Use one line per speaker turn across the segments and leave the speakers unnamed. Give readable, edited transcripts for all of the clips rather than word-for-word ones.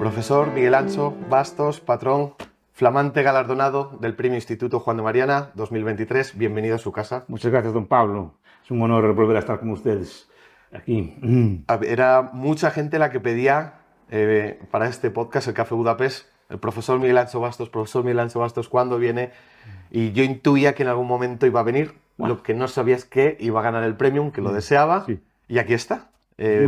Profesor Miguel Ancho Bastos, patrón, flamante galardonado del Premio Instituto Juan de Mariana 2023. Bienvenido a su casa.
Muchas gracias, don Pablo. Es un honor volver a estar con ustedes aquí.
Era mucha gente la que pedía para este podcast, el Café Budapest, el profesor Miguel Ancho Bastos, ¿cuándo viene? Y yo intuía que en algún momento iba a venir.
Bueno.
Lo que no sabía es que iba a ganar el premium, que lo deseaba.
Sí.
Y aquí está.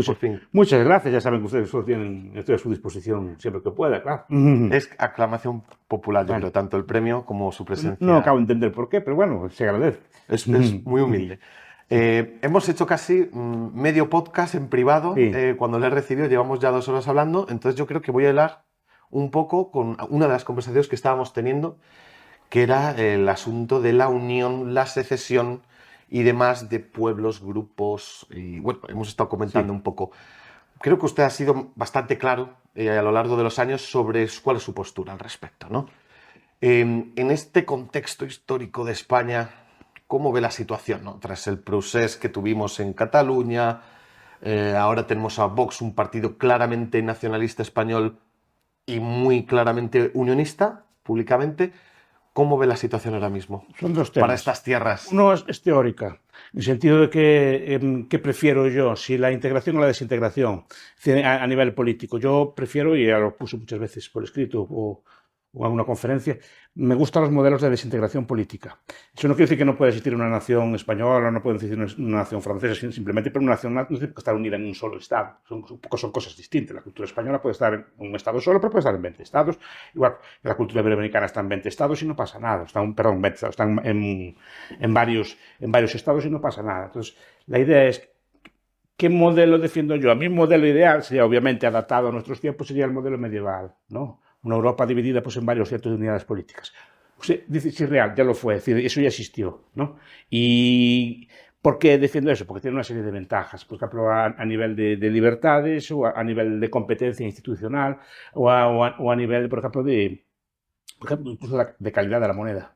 Por fin.
Muchas gracias. Ya saben que ustedes solo tienen, estoy a su disposición siempre que pueda, claro.
Es aclamación popular, yo creo, tanto el premio como su presencia.
No acabo de entender por qué, pero bueno, se agradece.
Es muy humilde. Hemos hecho casi medio podcast en privado.
Sí.
Cuando le he recibido, llevamos ya 2 horas hablando. Entonces yo creo que voy a hablar un poco con una de las conversaciones que estábamos teniendo, que era el asunto de la unión, la secesión y demás de pueblos, grupos. Y bueno, hemos estado comentando un poco. Creo que usted ha sido bastante claro a lo largo de los años sobre cuál es su postura al respecto, ¿no? En este contexto histórico de España, ¿cómo ve la situación, ¿no? Tras el procés que tuvimos en Cataluña, ahora tenemos a Vox, un partido claramente nacionalista español y muy claramente unionista, públicamente. ¿Cómo ve la situación ahora mismo?
Son dos temas.
Para estas tierras.
Uno es teórica, en el sentido de que ¿qué prefiero yo? Si la integración o la desintegración a nivel político. Yo prefiero, y ya lo puse muchas veces por escrito o en una conferencia, me gustan los modelos de desintegración política. Eso no quiere decir que no pueda existir una nación española, no puede existir una nación francesa, simplemente, pero una nación no tiene que estar unida en un solo Estado. Son cosas distintas. La cultura española puede estar en un Estado solo, pero puede estar en 20 Estados. Igual que la cultura iberoamericana está en 20 Estados y no pasa nada. Están en varios Estados y no pasa nada. Entonces, la idea es, ¿qué modelo defiendo yo? A mí, un modelo ideal sería, obviamente, adaptado a nuestros tiempos, sería el modelo medieval, ¿no? Una Europa dividida pues, en varios centros de unidades políticas. Dice, sí, real, ya lo fue, es decir, eso ya existió, ¿no? ¿Y por qué defiendo eso? Porque tiene una serie de ventajas, por ejemplo, a nivel de libertades, o a nivel de competencia institucional, o a nivel, por ejemplo, incluso de calidad de la moneda,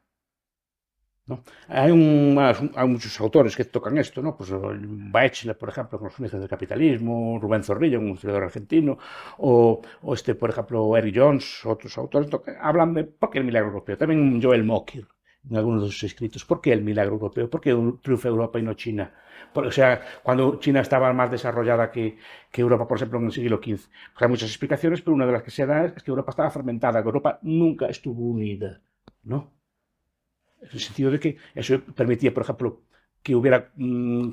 ¿no? Hay muchos autores que tocan esto, ¿no? Pues Baechler, por ejemplo, con los orígenes del capitalismo, Rubén Zorrilla, un historiador argentino, o por ejemplo, Eric Jones, otros autores, hablan de por qué el milagro europeo. También Joel Mokyr, en algunos de sus escritos, ¿por qué el milagro europeo? ¿Por qué triunfa Europa y no China? O sea, cuando China estaba más desarrollada que Europa, por ejemplo, en el siglo XV. Pues hay muchas explicaciones, pero una de las que se da es que Europa estaba fragmentada, que Europa nunca estuvo unida, ¿no? En el sentido de que eso permitía, por ejemplo, que hubiera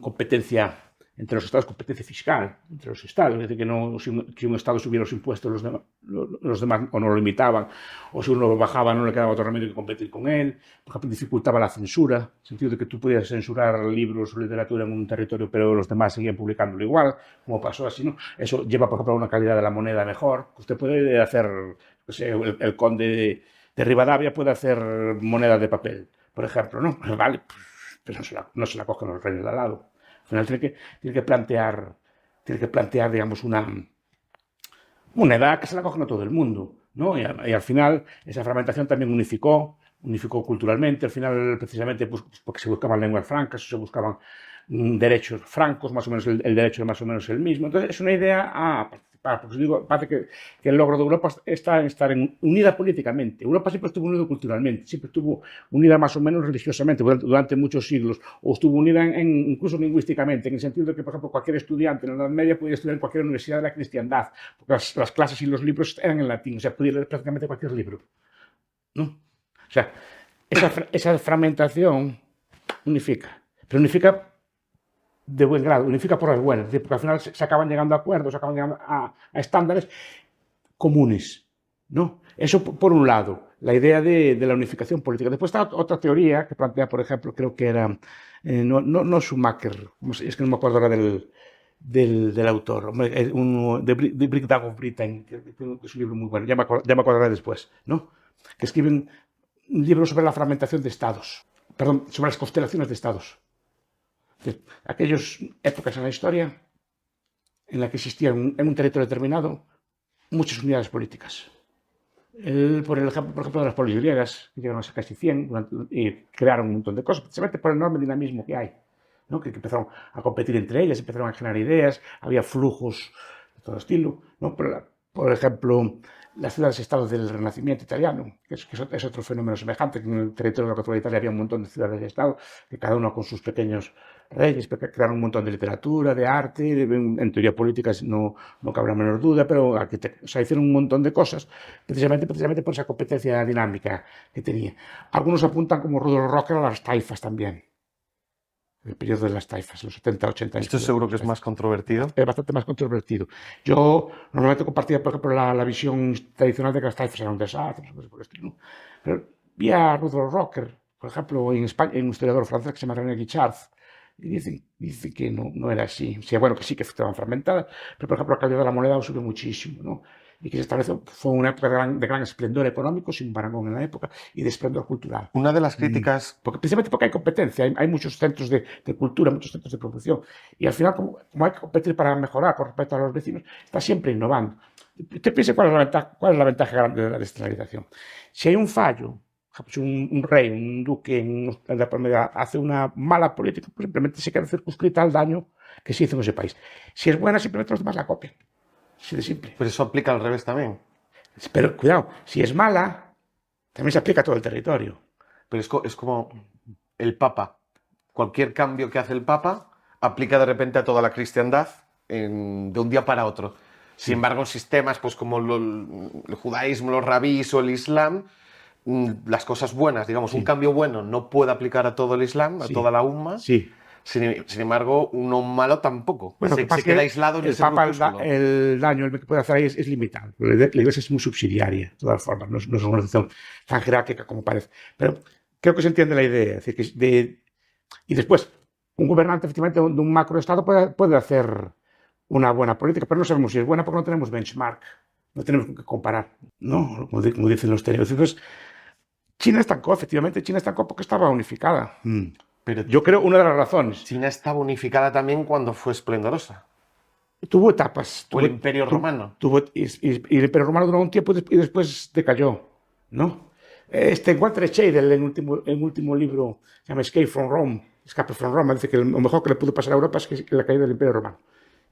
competencia entre los estados, competencia fiscal entre los estados, es decir, que un estado subiera los impuestos, los demás o no lo limitaban, o si uno lo bajaba no le quedaba otro remedio que competir con él. Por ejemplo, dificultaba la censura, en el sentido de que tú podías censurar libros o literatura en un territorio, pero los demás seguían publicándolo igual, como pasó así, ¿no? Eso lleva, por ejemplo, a una calidad de la moneda mejor. Usted puede hacer, pues, el conde de Rivadavia puede hacer moneda de papel, por ejemplo, ¿no? Vale, pero no se la cogen los reyes de al lado. Al final tiene que plantear, digamos, una moneda que se la cogen a todo el mundo, ¿no? Y al final esa fragmentación también unificó culturalmente, al final precisamente pues, porque se buscaban lenguas francas, se buscaban derechos francos, más o menos el derecho es más o menos el mismo. Entonces es una idea a participar, porque digo, parece que el logro de Europa está en estar unida políticamente. Europa siempre estuvo unida culturalmente, siempre estuvo unida más o menos religiosamente durante muchos siglos, o estuvo unida incluso lingüísticamente, en el sentido de que, por ejemplo, cualquier estudiante en la Edad Media podía estudiar en cualquier universidad de la cristiandad, porque las clases y los libros eran en latín, o sea, podía leer prácticamente cualquier libro, ¿no? O sea, esa fragmentación unifica, pero unifica de buen grado, unifica por las buenas, porque al final se acaban llegando a acuerdos, se acaban llegando a estándares comunes, ¿no? Eso por un lado, la idea de la unificación política. Después está otra teoría que plantea, por ejemplo, creo que era, no Schumacher, es que no me acuerdo ahora del autor, de Brigdag of Britain, que es un libro muy bueno, ya me acordaré después, ¿no? Que escriben un libro sobre la fragmentación de estados, perdón, sobre las constelaciones de estados. Aquellas épocas en la historia en la que existían en un territorio determinado muchas unidades políticas. Por ejemplo, de las polis griegas, que llegaron a ser casi 100 y crearon un montón de cosas, precisamente por el enorme dinamismo que hay, ¿no? Que empezaron a competir entre ellas, empezaron a generar ideas, había flujos de todo estilo, ¿no? Pero por ejemplo, las ciudades-estados del Renacimiento italiano, que es otro fenómeno semejante, que en el territorio de la actual Italia había un montón de ciudades-estado, que cada uno con sus pequeños reyes, pero que crearon un montón de literatura, de arte, en teoría política no cabe la menor duda, pero o sea, hicieron un montón de cosas precisamente por esa competencia dinámica que tenía. Algunos apuntan como Rudolf Rocker a las taifas también, el periodo de las taifas, los 70-80 años.
Esto seguro que es más controvertido.
Es bastante más controvertido. Yo normalmente compartía, por ejemplo, la visión tradicional de que las taifas eran un desastre, por el estilo. Pero vi a Rudolf Rocker, por ejemplo, en España, en un historiador francés que se llama René Guichard, y dice que no era así. O sea, bueno, que sí que estaban fragmentadas, pero por ejemplo la calidad de la moneda subió muchísimo, ¿no? Y que se estableció, fue una época de gran esplendor económico, sin parangón en la época, y de esplendor cultural.
Una de las críticas...
Precisamente porque hay competencia, hay muchos centros de cultura, muchos centros de producción, y al final, como hay que competir para mejorar con respecto a los vecinos, está siempre innovando. Usted piensa cuál es la ventaja grande de la descentralización. Si hay un fallo, si un rey, un duque en la Palmera hace una mala política, pues simplemente se queda circunscrita al daño que se hizo en ese país. Si es buena, simplemente los demás la copian. Así de simple.
Pero eso aplica al revés también.
Pero cuidado, si es mala, también se aplica a todo el territorio.
Pero es como el Papa. Cualquier cambio que hace el Papa aplica de repente a toda la cristiandad de un día para otro. Sin embargo, sistemas pues, como el judaísmo, los rabís o el islam, las cosas buenas, un cambio bueno no puede aplicar a todo el islam, a toda la umma.
Sí.
Sin embargo, uno malo tampoco.
Bueno,
se queda aislado en
el
ese
Papa,
grupúsculo.
el daño que puede hacer ahí es limitado. La Iglesia es muy subsidiaria, de todas formas, no es una organización tan jerárquica como parece. Pero creo que se entiende la idea. Es decir, y después, un gobernante efectivamente de un macroestado puede hacer una buena política, pero no sabemos si es buena porque no tenemos benchmark, no tenemos con qué comparar, ¿no? Como dicen los teóricos. Entonces, China estancó, efectivamente, China estancó porque estaba unificada.
Pero
yo creo una de las razones.
China estaba unificada también cuando fue esplendorosa.
Tuvo etapas.
O el Imperio Romano.
Y el Imperio Romano duró un tiempo y después decayó, ¿no? Walter Scheidel, en último libro, se llama Escape from Rome, dice que lo mejor que le pudo pasar a Europa es la caída del Imperio Romano.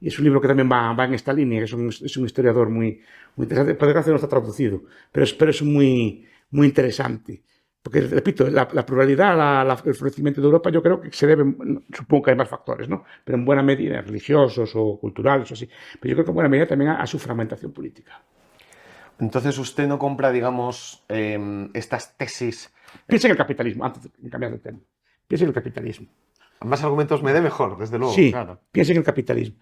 Y es un libro que también va en esta línea, es un historiador muy interesante. Por desgracia no está traducido, pero es muy interesante. Porque, repito, la pluralidad, el florecimiento de Europa, yo creo que se debe, supongo que hay más factores, ¿no? Pero en buena medida, religiosos o culturales o así. Pero yo creo que en buena medida también a su fragmentación política.
Entonces usted no compra, digamos, estas tesis.
Piensa en el capitalismo, antes de cambiar de tema. Piensa en el capitalismo.
Más argumentos me dé mejor, desde luego.
Sí,
claro.
Piensa en el capitalismo.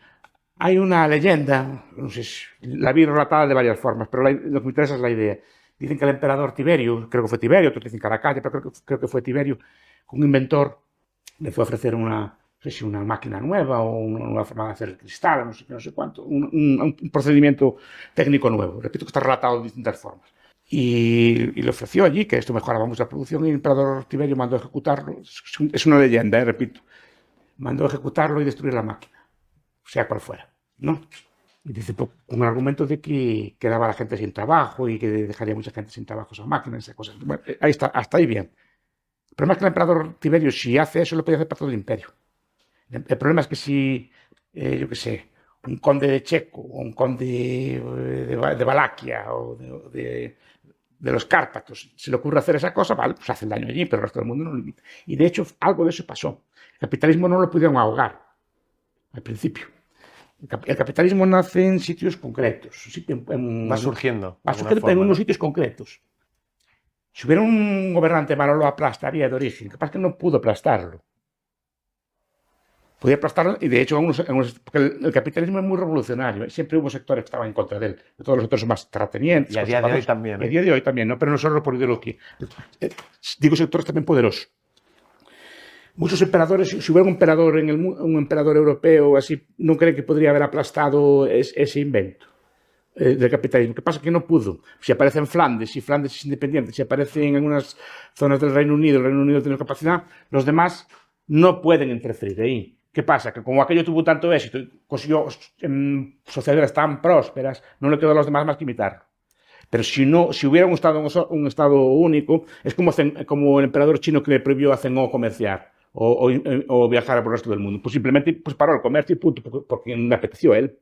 Hay una leyenda, no sé, la vi relatada de varias formas, pero lo que me interesa es la idea. Dicen que el emperador Tiberio, creo que fue Tiberio, otros dicen Caracalla, pero creo que fue Tiberio, un inventor, le fue a ofrecer una máquina nueva o una nueva forma de hacer cristal, no sé cuánto, un procedimiento técnico nuevo. Repito que está relatado de distintas formas. Y le ofreció allí que esto mejoraba mucho la producción y el emperador Tiberio mandó a ejecutarlo. Es una leyenda, repito. Mandó a ejecutarlo y destruir la máquina, sea cual fuera, ¿no? Y dice, pues, con el argumento de que quedaba la gente sin trabajo y que dejaría mucha gente sin trabajo esa máquina, esas cosas. Bueno, ahí está, hasta ahí bien. El problema es que el emperador Tiberio, si hace eso, lo podía hacer para todo el imperio. El problema es que si, yo qué sé, un conde de Checo o un conde de Valaquia o de los Cárpatos se le ocurre hacer esa cosa, vale, pues hace el daño allí, pero el resto del mundo no lo limita. Y de hecho, algo de eso pasó. El capitalismo no lo pudieron ahogar al principio. El capitalismo nace en sitios concretos.
Va surgiendo.
Va surgiendo en unos sitios concretos. Si hubiera un gobernante malo, lo aplastaría de origen. Lo que pasa es que no pudo aplastarlo. Podía aplastarlo, y de hecho, porque el capitalismo es muy revolucionario. Siempre hubo sectores que estaban en contra de él. Todos los sectores son más terratenientes.
Y a día de hoy también.
Y a día de hoy también, ¿no? Pero no solo por ideología. Digo sectores también poderosos. Muchos emperadores, si hubiera un emperador europeo así, no creen que podría haber aplastado ese invento del capitalismo. ¿Qué pasa? Que no pudo. Si aparece en Flandes, si Flandes es independiente, si aparece en algunas zonas del Reino Unido, el Reino Unido tiene capacidad, los demás no pueden interferir ahí. ¿Qué pasa? Que como aquello tuvo tanto éxito, consiguió sociedades tan prósperas, no le quedó a los demás más que imitarlo. Pero si hubiera un estado único, es como el emperador chino que le prohibió a Zheng comerciar o viajar por el resto del mundo. Pues simplemente paró el comercio y punto, porque le apeteció a él.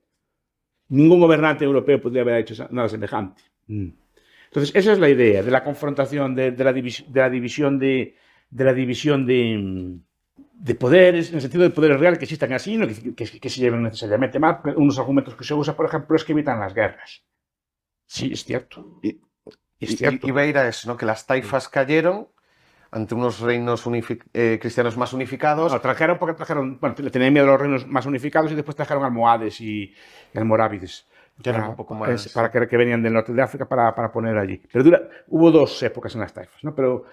Ningún gobernante europeo podría haber hecho nada semejante. Entonces, esa es la idea de la confrontación, de la división de poderes, en el sentido de poderes reales que existan así, no que se lleven necesariamente mal. Unos argumentos que se usan, por ejemplo, es que evitan las guerras. Sí, es cierto. Es cierto.
Iba a ir a eso, ¿no? Que las taifas cayeron ante unos reinos cristianos más unificados.
No, bueno, tenían miedo a los reinos más unificados y después trajeron almohades y almorávides.
Que eran un poco más...
Para que venían del norte de África para poner allí. Pero hubo 2 épocas en las taifas, ¿no? Pero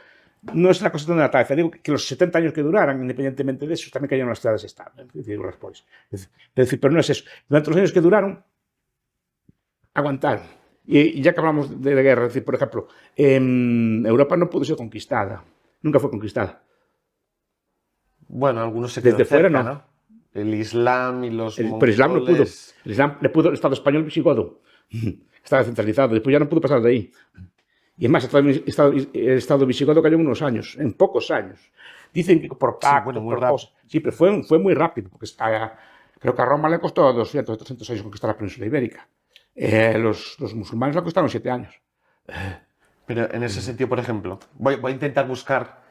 no es la cuestión de la taifa. Digo que los 70 años que duraran, independientemente de eso, también cayeron las ciudades estables, las polis. Es decir, pero no es eso. Durante los años que duraron, aguantaron. Y ya que hablamos de guerra, es decir, por ejemplo, Europa no pudo ser conquistada. Nunca fue conquistada.
Bueno, algunos se
quedaron
quedaron
cerca,
fuera, ¿no? El Islam y los mongoles...
Pero el Islam no pudo. El Islam le pudo el Estado español visigodo. Estaba centralizado. Después ya no pudo pasar de ahí. Y es más, el Estado visigodo cayó en unos años, en pocos años. Dicen que por pacto,
sí, bueno, muy rápido.
Sí, pero fue muy rápido. Porque creo que a Roma le costó 200 o 300 años conquistar la península ibérica. Los musulmanes le costaron 7 años.
Pero en ese sentido, por ejemplo, voy a intentar buscar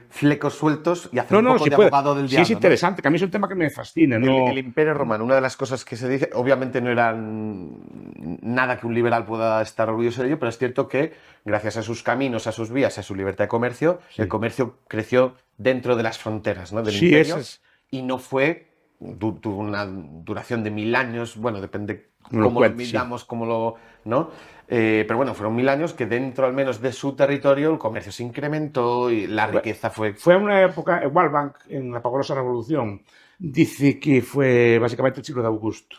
flecos sueltos y hacer un poco de abogado del diablo.
Sí, es interesante, que a mí es un tema que me fascina. ¿No?
El Imperio Romano, una de las cosas que se dice, obviamente no era nada que un liberal pueda estar orgulloso de ello, pero es cierto que gracias a sus caminos, a sus vías, a su libertad de comercio, el comercio creció dentro de las fronteras, ¿no? Del imperio, y no tuvo una duración de 1000 años, bueno, depende cómo lo midamos, cómo lo... ¿no? Pero bueno, fueron 1000 años que dentro al menos de su territorio el comercio se incrementó y la riqueza fue...
Fue una época, Walbank, en la pavorosa revolución, dice que fue básicamente el siglo de Augusto,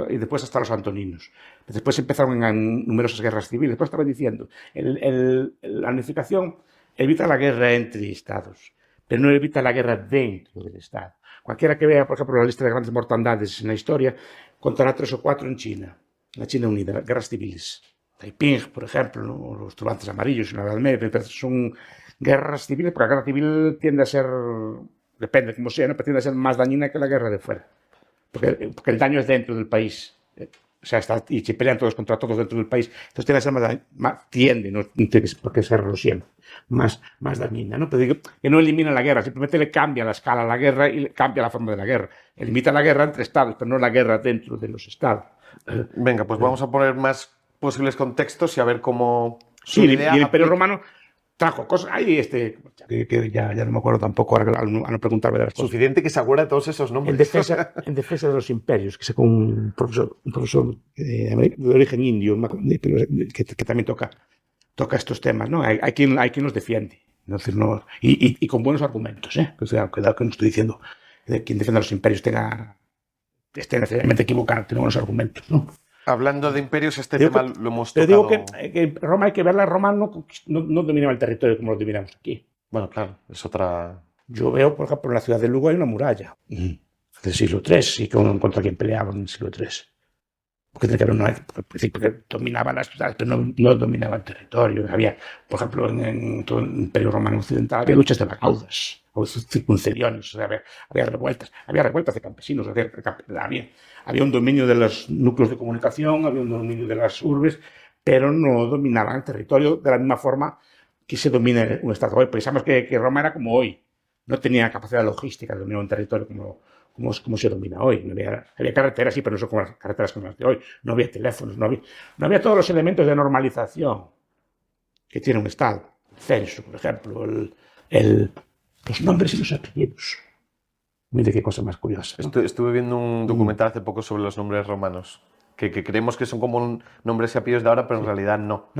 y después hasta los antoninos. Después empezaron numerosas guerras civiles. Después estaba diciendo, la unificación evita la guerra entre estados, pero no evita la guerra dentro del estado. Cualquiera que vea, por ejemplo, la lista de grandes mortandades en la historia, contará 3 o 4 en China. La China Unida, guerras civiles. Taiping, por ejemplo, ¿no? Los turbantes amarillos en la Edad Media, son guerras civiles, porque la guerra civil tiende a ser, depende como sea, ¿no? Pero tiende a ser más dañina que la guerra de fuera. Porque el daño es dentro del país. O sea, y se pelean todos contra todos dentro del país. Entonces tiende a ser no tiene por qué serlo siempre, más dañina, ¿no? Pero digo que no elimina la guerra, simplemente le cambia la escala a la guerra y le cambia la forma de la guerra. Limita la guerra entre estados, pero no la guerra dentro de los estados.
Venga, pues vamos a poner más posibles contextos y a ver cómo...
Sí, y el Imperio Romano trajo cosas. Hay que ya no me acuerdo tampoco, ahora a no preguntarme de las cosas.
Suficiente que se acuerda de todos esos nombres.
En defensa de los imperios, que sacó un profesor de origen indio, que también toca estos temas, ¿no? Hay quien los defiende. Entonces, y con buenos argumentos, ¿eh? Cuidado que no estoy diciendo que quien defienda los imperios esté necesariamente equivocado, tiene buenos argumentos, ¿no?
Hablando de imperios, tema lo hemos tocado...
Pero digo que Roma hay que verla, Roma no dominaba el territorio como lo dominamos aquí.
Bueno, claro, es otra...
Yo veo, por ejemplo, en la ciudad de Lugo hay una muralla del siglo III, y contra quien peleaban en el siglo III. Porque dominaba las ciudades, pero no dominaba el territorio. Había, por ejemplo, en todo el Imperio Romano Occidental, había luchas de bagaudas, o circuncediones, o sea, había revueltas de campesinos, había un dominio de los núcleos de comunicación, había un dominio de las urbes, pero no dominaban el territorio de la misma forma que se domina un estado hoy. Pensamos que Roma era como hoy, no tenía capacidad logística de dominar un territorio como se domina hoy. Había carreteras, sí, pero no son como las carreteras como las de hoy. No había teléfonos, no había todos los elementos de normalización que tiene un Estado. El censo, por ejemplo, los nombres y los apellidos. Mire qué cosa más curiosa, ¿no?
Estuve viendo un documental hace poco sobre los nombres romanos, que creemos que son como nombres y apellidos de ahora, pero en realidad no.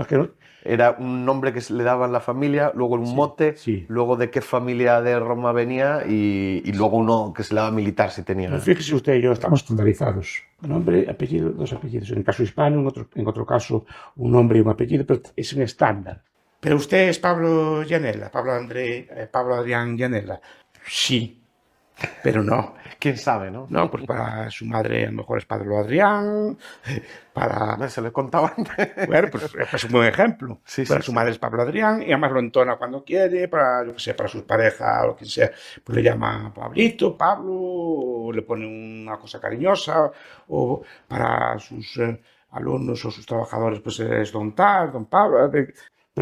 Era un nombre que le daban la familia, luego un mote, luego de qué familia de Roma venía y luego uno que se le daba militar si tenía.
Pero fíjese usted y yo, estamos estandarizados. Nombre, apellido, 2 apellidos. En el caso hispano, en otro caso, un nombre y un apellido, pero es un estándar. Pero usted es Pablo Llanela, Pablo Adrián Llanela. Sí. Pero no.
¿Quién sabe, no?
No, pues para su madre a lo mejor es Pablo Adrián, para...
Se lo he contado antes.
Bueno, pues es un buen ejemplo.
Sí,
Para
sí,
su
sí.
madre es Pablo Adrián y además lo entona cuando quiere, para, yo qué sé, para su pareja o lo que sea, pues le llama Pablito, Pablo, o le pone una cosa cariñosa, o para sus alumnos o sus trabajadores, pues es don Tal, don Pablo, pero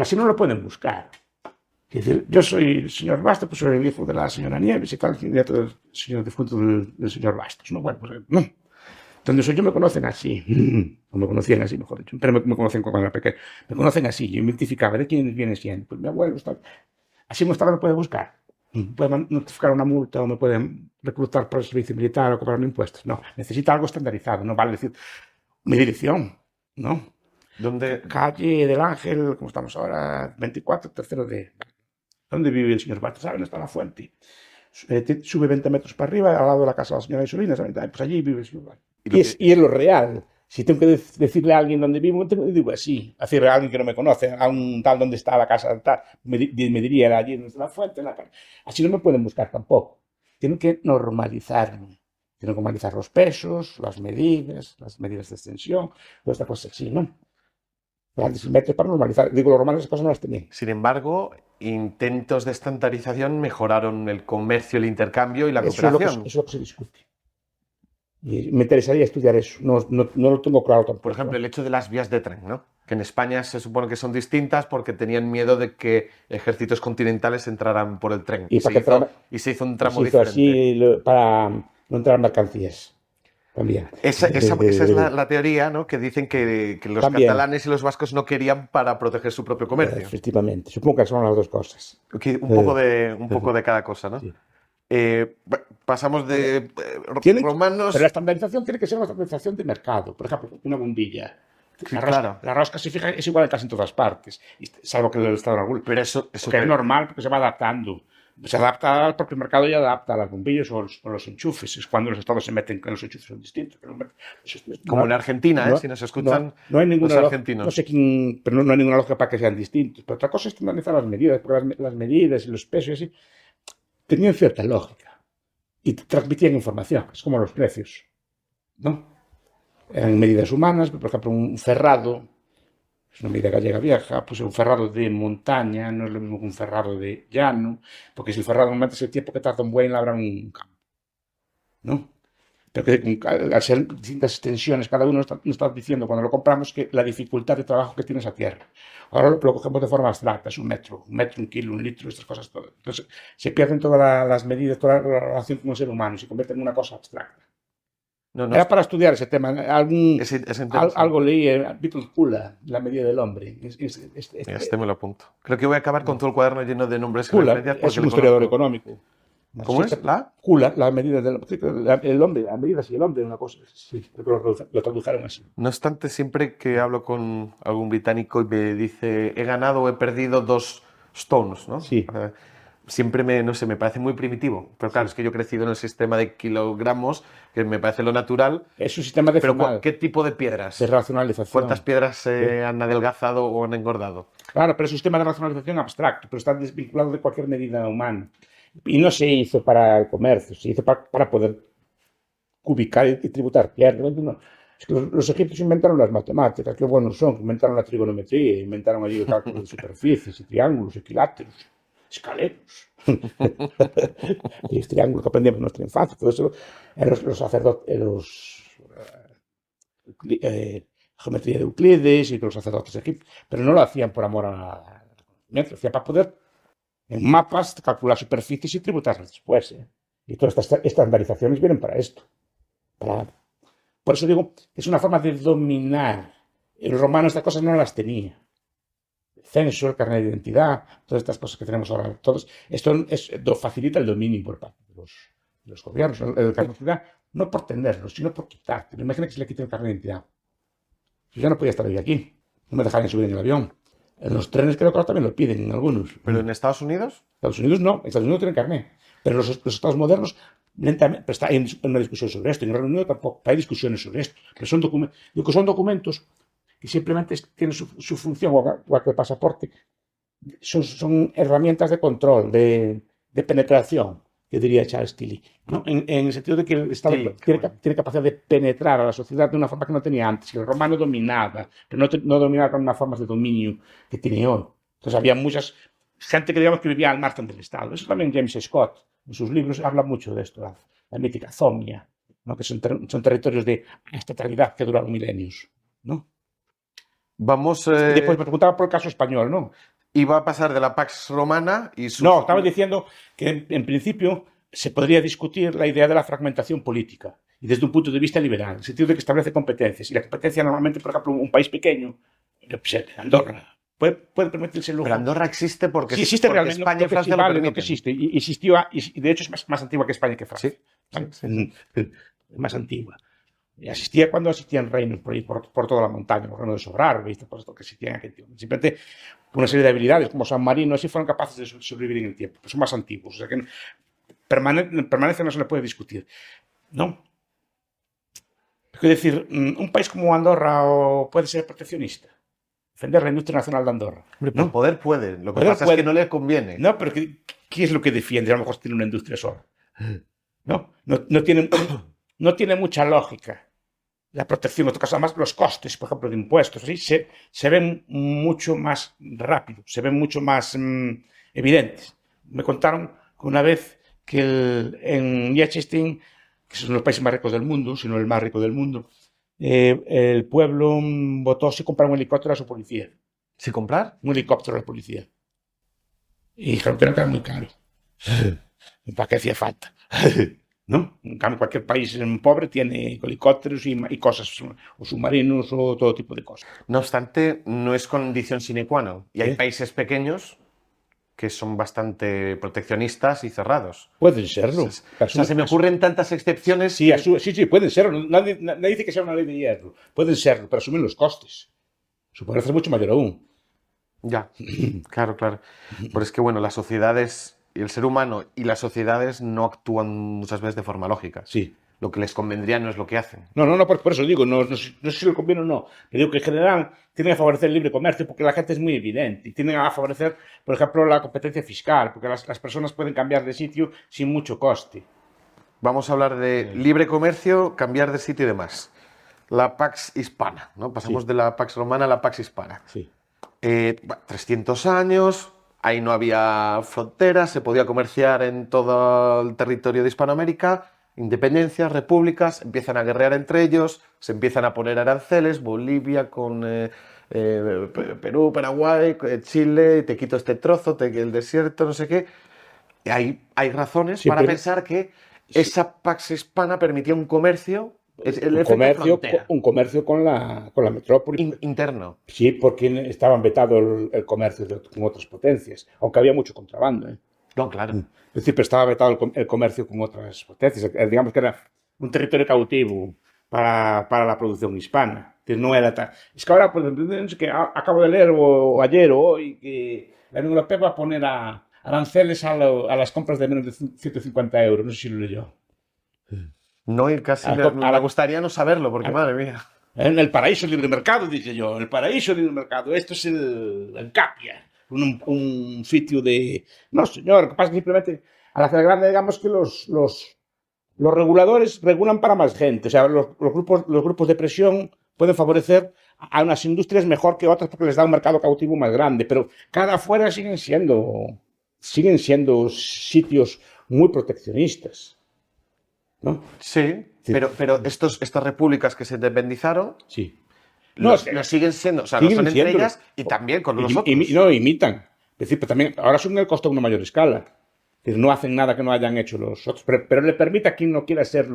así no lo pueden buscar. Es decir, yo soy el señor Bastos, pues soy el hijo de la señora Nieves y tal, nieto del señor difunto del señor Bastos, ¿no? Bueno, pues no. Donde soy yo me conocen así, o me conocían así, mejor dicho, pero me conocen cuando era pequeño. Me conocen así, yo identificaba de quién viene siendo. Pues mi abuelo está. Así no estaba, me puede buscar. Puede notificar una multa o me pueden reclutar para el servicio militar o cobrar impuestos. No, necesita algo estandarizado, no vale decir mi dirección, ¿no?
¿Dónde?
Calle del Ángel, como estamos ahora, 24, tercero de. ¿Dónde vive el señor Bastos? ¿Saben? Está la fuente. Sube 20 metros para arriba, al lado de la casa de la señora Isolina, ¿saben? Pues allí vive el señor Bastos. Y es lo real. Si tengo que decirle a alguien dónde vivo, digo así. Decirle a alguien que no me conoce, a un tal dónde está la casa tal, me diría allí donde está la fuente. Así no me pueden buscar tampoco. Tienen que normalizarme. Tienen que normalizar los pesos, las medidas de extensión, todas estas cosas así, ¿no? Grandes metros para normalizar. Digo, los romanos esas cosas no las tenían.
Sin embargo, intentos de estandarización mejoraron el comercio, el intercambio y la cooperación.
Eso es lo que se discute. Y me interesaría estudiar eso. No lo tengo claro tampoco.
Por ejemplo, el hecho de las vías de tren, ¿no? Que en España se supone que son distintas porque tenían miedo de que ejércitos continentales entraran por el tren.
Y
se hizo un tramo
se hizo
diferente.
así para no entrar mercancías. También.
Esa es la teoría, ¿no? Que dicen que los
También.
catalanes y los vascos no querían para proteger su propio comercio.
Efectivamente. Supongo que son las dos cosas.
Un poco de cada cosa, ¿no?
Sí.
Pasamos de romanos.
Pero la estandarización tiene que ser una estandarización de mercado. Por ejemplo, una bombilla.
Sí, claro.
La rosca, se fija, es igual en casi en todas partes, salvo que el Estado regula.
Pero eso
que es normal porque se va adaptando. Se adapta al propio mercado y adapta a las bombillas o los enchufes. Es cuando los estados se meten con los enchufes son distintos.
Como en Argentina, si nos escuchan
no hay ninguna
los argentinos.
No sé quién, pero no hay ninguna lógica para que sean distintos. Pero otra cosa es estandarizar las medidas, porque las medidas y los pesos y así tenían cierta lógica y transmitían información. Es como los precios, ¿no? Eran medidas humanas, por ejemplo, un ferrado, es una medida gallega vieja, pues un ferrado de montaña no es lo mismo que un ferrado de llano, porque si el ferrado aumenta es el tiempo que tarda un buey en labrar un campo, ¿no? Pero que al ser distintas extensiones, cada uno nos está diciendo cuando lo compramos que la dificultad de trabajo que tiene esa tierra. Ahora lo cogemos de forma abstracta, es un metro, un kilo, un litro, estas cosas todas. Entonces se pierden todas las medidas, toda la relación con el ser humano, se convierte en una cosa abstracta. Era para estudiar ese tema. Algo leí, Beetle Kula, la medida del hombre.
Este me lo apunto. Creo que voy a acabar con todo el cuaderno lleno de nombres.
Kula es un historiador económico.
¿Cómo es?
Kula, la medida del hombre, la medida y el hombre, una cosa. Sí, lo tradujeron así.
No obstante, siempre que hablo con algún británico y me dice he ganado o he perdido 2 stones, ¿no?
Sí.
Siempre no sé, me parece muy primitivo. Pero claro, es que yo he crecido en el sistema de kilogramos, que me parece lo natural.
Es un sistema decimal.
Pero ¿qué tipo de piedras?
De racionalización.
¿Cuántas piedras han adelgazado o han engordado?
Claro, pero es un sistema de racionalización abstracto, pero está desvinculado de cualquier medida humana. Y no se hizo para el comercio, se hizo para poder cubicar y tributar piedras. No. Es que los egipcios inventaron las matemáticas, qué buenos son, inventaron la trigonometría, inventaron allí el cálculo de superficies y triángulos, equiláteros, escaleros. Y los triángulos que aprendíamos en nuestra infancia, todo eso, los sacerdotes, geometría de Euclides y los sacerdotes egipcios, pero no lo hacían por amor a conocimiento, lo hacían para poder en mapas calcular superficies y tributarlas después. Y todas estas estandarizaciones vienen para esto. Por eso digo, es una forma de dominar. El romano estas cosas no las tenía. El censo, el carnet de identidad, todas estas cosas que tenemos ahora. Esto facilita el dominio por parte de los gobiernos. El carnet de identidad, no por tenerlo, sino por quitártelo. Imagina que se le quite el carnet de identidad. Yo ya no podía estar hoy aquí. No me dejarían subir en el avión. En los trenes creo que ahora también lo piden en algunos.
¿Pero en Estados Unidos?
Estados Unidos no. Estados Unidos no tienen carnet. Pero los estados modernos, lentamente, pero está en una discusión sobre esto. En el Reino Unido tampoco. Hay discusiones sobre esto. Pero son documentos que simplemente tienen su función, igual que el pasaporte. Son herramientas de control, de penetración. que diría Charles Tilly, ¿no? En el sentido de que el Estado tiene capacidad de penetrar a la sociedad de una forma que no tenía antes, que el romano dominaba, pero no dominaba con unas formas de dominio que tiene hoy. Entonces había muchas gente que digamos que vivía al margen del Estado. Eso también James Scott, en sus libros, habla mucho de esto, la mítica Zomia, ¿no? Que son territorios de estatalidad que duraron milenios, ¿no?
Vamos.
Y después me preguntaba por el caso español, ¿no?
Iba a pasar de la Pax Romana y su...
No, estaba diciendo que en principio se podría discutir la idea de la fragmentación política y desde un punto de vista liberal, en el sentido de que establece competencias. Y la competencia normalmente, por ejemplo, un país pequeño, Andorra, puede permitirse el lujo.
Pero Andorra existe porque,
sí, existe
porque
realmente,
España y Francia lo permiten.
Que existe. Y existió, y de hecho es más antigua que España y que Francia.
Sí.
Es más antigua. Y existía cuando existían reinos por ahí, por toda la montaña, los reinos de Sobrar, ¿viste? Por esto que existían aquel tiempo. Simplemente una serie de habilidades como San Marino, así fueron capaces de sobrevivir en el tiempo. Pero son más antiguos. O sea que permanece no se le puede discutir. ¿No? Es decir, un país como Andorra puede ser proteccionista. Defender la industria nacional de Andorra.
¿No? Poder puede. Lo que pasa es que no le conviene.
No, pero ¿qué es lo que defiende? A lo mejor tiene una industria sola. No tiene mucha lógica. La protección, en otro caso, además los costes, por ejemplo, de impuestos, ¿sí? se ven mucho más rápido, se ven mucho más evidentes. Me contaron que una vez que en Liechtenstein, que son los países más ricos del mundo, si no el más rico del mundo, el pueblo votó si comprar un helicóptero a su policía.
¿Si comprar?
Un helicóptero a la policía. Y dijeron que era muy caro. ¿Para qué hacía falta? ¿No? En cambio, cualquier país pobre tiene helicópteros y cosas, o submarinos o todo tipo de cosas.
No obstante, no es condición sine qua non. Y hay países pequeños que son bastante proteccionistas y cerrados.
Pueden serlo.
O sea, se me ocurren tantas excepciones.
Sí, sí, pueden serlo. Nadie dice que sea una ley de hierro. Pueden serlo, pero asumen los costes. Su poder es mucho mayor aún.
Ya, claro. Pero es que, bueno, las sociedades... Y el ser humano y las sociedades no actúan muchas veces de forma lógica.
Sí.
Lo que les convendría no es lo que hacen.
No, por eso digo, no sé si le conviene o no. Pero digo que en general tienen a favorecer el libre comercio porque la gente es muy evidente. Y tienen a favorecer, por ejemplo, la competencia fiscal, porque las personas pueden cambiar de sitio sin mucho coste.
Vamos a hablar de libre comercio, cambiar de sitio y demás. La Pax Hispana, ¿no? Pasamos de la Pax Romana a la Pax Hispana.
Sí.
300 años... Ahí no había fronteras, se podía comerciar en todo el territorio de Hispanoamérica, independencias, repúblicas, empiezan a guerrear entre ellos, se empiezan a poner aranceles, Bolivia con Perú, Paraguay, Chile, te quito este trozo, el desierto, no sé qué. Y hay razones para pensar que esa Pax Hispana permitía un comercio.
Un comercio con la metrópoli.
Interno.
Sí, porque estaban vetado el comercio con otras potencias, aunque había mucho contrabando.
No, claro.
Es decir, pero estaba vetado el comercio con otras potencias. Digamos que era un territorio cautivo para la producción hispana. No era es que ahora, pues, que acabo de leer ayer o hoy que la Unión Europea va a poner aranceles a las compras de menos de 150 euros. No sé si lo leyó.
No, y casi me gustaría no saberlo, porque madre mía.
En el paraíso libre mercado, dije yo, el paraíso libre mercado. Esto es el Capia, un sitio de... No, señor, lo que pasa es que simplemente al hacer grande, digamos que los reguladores regulan para más gente. O sea, los grupos de presión pueden favorecer a unas industrias mejor que otras porque les da un mercado cautivo más grande, pero cada afuera siguen siendo sitios muy proteccionistas, ¿no?
Sí, pero estas repúblicas que se independizaron,
sí,
lo siguen siendo, o sea, lo son entre ellas y también con los otros.
No, imitan. Es decir, pero también ahora asumen el costo a una mayor escala. Es decir, no hacen nada que no hayan hecho los otros, pero le permite a quien no quiera ser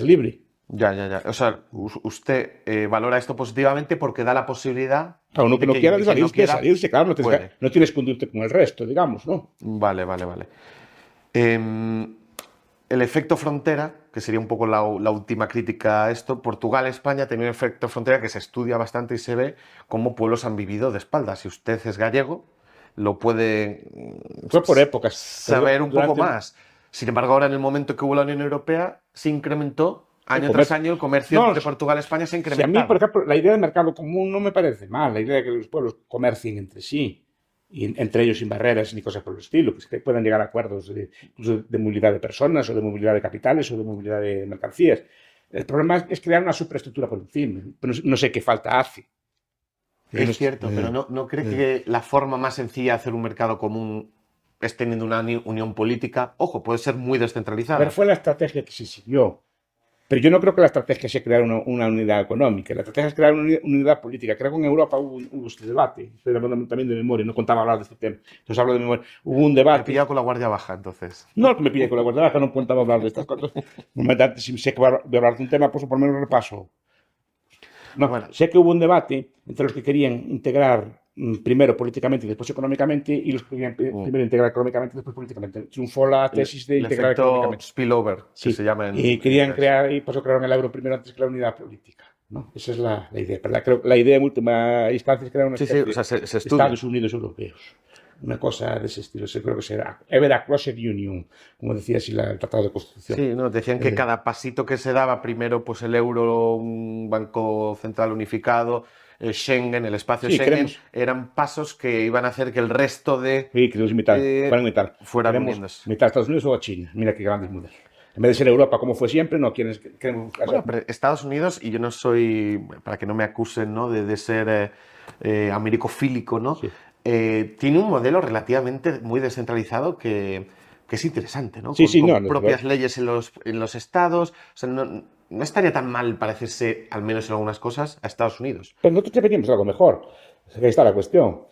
libre.
Ya. O sea, usted valora esto positivamente porque da la posibilidad...
A uno que no quiera salirse, claro, no tienes que hundirte con el resto, digamos, ¿no?
Vale. El efecto frontera, que sería un poco la última crítica a esto, Portugal, España tenía un efecto frontera que se estudia bastante y se ve cómo pueblos han vivido de espaldas. Si usted es gallego, lo puede
fue por épocas,
saber un poco más. Sin embargo, ahora en el momento que hubo la Unión Europea, se incrementó, año tras año, el comercio de Portugal a España se incrementó.
Si a mí, por ejemplo, la idea del mercado común no me parece mal, la idea de que los pueblos comercien entre sí. y entre ellos sin barreras ni cosas por el estilo, que se puedan llegar a acuerdos incluso de movilidad de personas o de movilidad de capitales o de movilidad de mercancías. El problema es crear una superestructura por encima. Pero no sé qué falta hace.
Es cierto, pero ¿no cree que la forma más sencilla de hacer un mercado común es teniendo una unión política? Ojo, puede ser muy
A
descentralizada.
ver, fue la estrategia que se siguió. Pero yo no creo que la estrategia sea crear una unidad económica. La estrategia es crear una unidad política. Creo que en Europa hubo este debate. Estoy hablando también de memoria. No contaba hablar de este tema. Entonces hablo de memoria. Hubo un
Me he
debate.
pillado con la guardia baja, entonces.
No que me pille con la guardia baja, no contaba hablar de estas cosas. Normalmente, si sé que voy a hablar de un tema, pues por lo menos repaso. No,
Bueno.
sé que hubo un debate entre los que querían integrar primero políticamente y después económicamente, y los que querían primero integrar económicamente y después políticamente. Triunfó la tesis de integrar económicamente.
Spillover, que
Sí,
se llama en
y querían
inglés.
crear, y por eso crearon el euro primero antes que la unidad política, ¿no? Esa es la idea. Pero la idea en última instancia es crear una especie
o sea, se
de
estudia.
Estados Unidos europeos. Una cosa de ese estilo. Yo creo que será Ever Closer Union, como decía así el Tratado de Constitución.
Sí, no, decían que cada pasito que se daba, primero pues el euro, un banco central unificado, el Schengen, el espacio
Sí,
Schengen, eran pasos que iban a hacer que el resto de
Sí, queremos imitar.
fueran
Queremos
uniéndose.
imitar a Estados Unidos o a China. Mira qué grandes modelos. En vez de ser Europa como fue siempre, no queremos
Bueno, pero Estados Unidos, y yo no soy, para que no me acusen, ¿no? de ser americofílico, ¿no?
Sí.
Tiene un modelo relativamente muy descentralizado que es interesante, ¿no?
Sí,
Con
no,
propias leyes en los estados. O sea, no estaría tan mal parecerse, al menos en algunas cosas, a Estados Unidos.
Pero nosotros ya venimos de algo mejor. Ahí está la cuestión.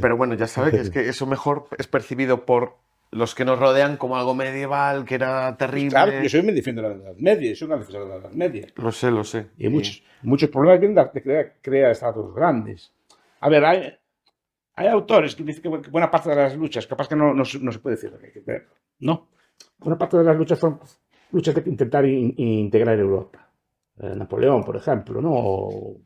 Pero bueno, ya sabe que es que eso mejor es percibido por los que nos rodean como algo medieval, que era terrible.
Pues claro, yo me defiendo de la Edad Media, soy una defensora de la Edad Media.
Lo sé, lo sé.
Y muchos problemas vienen de crear estados grandes. A ver, hay autores que dicen que buena parte de las luchas, capaz que no se puede decir, no. Buena parte de las luchas fueron luchas de intentar integrar Europa. Napoleón, por ejemplo, ¿no? O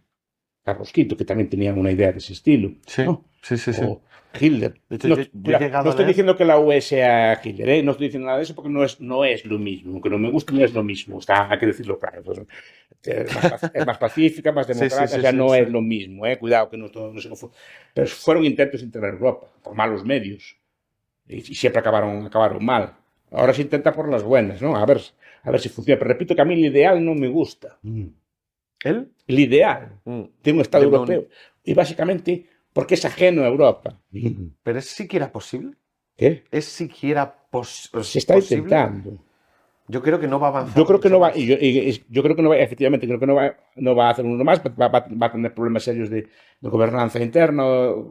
Carlos V, que también tenían una idea de ese estilo,
Sí,
¿no?
sí.
O Hitler.
De hecho, yo he llegado
no
a
estoy
leer...
diciendo que la UE sea Hitler, ¿eh? No estoy diciendo nada de eso porque no es lo mismo. Aunque no me gusta, no es lo mismo. Hay que decirlo claro. Es más pacífica, más democrática, no es lo mismo, ¿eh? Cuidado que no se confunde. Pero fueron intentos de integrar Europa por malos medios y siempre acabaron mal. Ahora se intenta por las buenas, ¿no? A ver si funciona. Pero repito que a mí el ideal no me gusta.
¿Él?
El ideal de un Estado europeo. Y básicamente porque es ajeno a Europa.
¿Pero es siquiera posible?
¿Qué?
¿Es siquiera posible?
Se está intentando.
Yo creo que no va a avanzar.
Yo creo que no va, yo creo que no va, efectivamente, creo que no va a hacer uno más, va a tener problemas serios de gobernanza interna,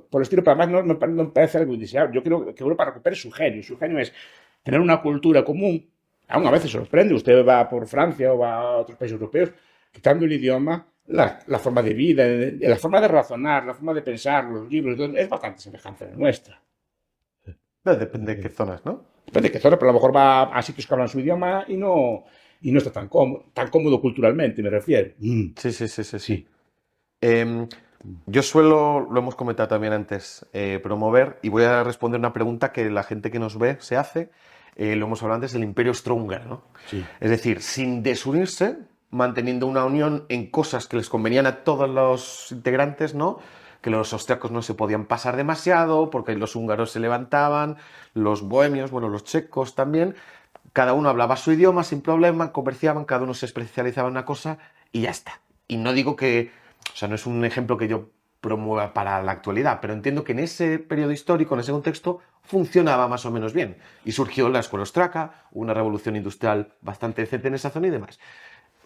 por el estilo, pero además no me parece algo indeseable. Yo creo que Europa recupere su genio. Su genio es tener una cultura común. Aún a veces sorprende, usted va por Francia o va a otros países europeos, quitando el idioma, la forma de vida, la forma de razonar, la forma de pensar, los libros, es bastante semejante a la nuestra.
Depende de qué zonas, ¿no?
Depende de qué zona, pero a lo mejor va a sitios que hablan su idioma y no está tan cómodo culturalmente, me refiero.
Sí. Yo lo hemos comentado también antes, promover, y voy a responder una pregunta que la gente que nos ve se hace. Lo hemos hablado antes del Imperio Austrohúngaro, ¿no?
Sí.
Es decir, sin desunirse, manteniendo una unión en cosas que les convenían a todos los integrantes, ¿no? Que los austriacos no se podían pasar demasiado, porque los húngaros se levantaban, los bohemios, bueno, los checos también. Cada uno hablaba su idioma sin problema, comerciaban, cada uno se especializaba en una cosa y ya está. Y no digo que, o sea, no es un ejemplo que yo promueva para la actualidad, pero entiendo que en ese periodo histórico, en ese contexto, funcionaba más o menos bien. Y surgió la escuela austriaca, una revolución industrial bastante decente en esa zona y demás.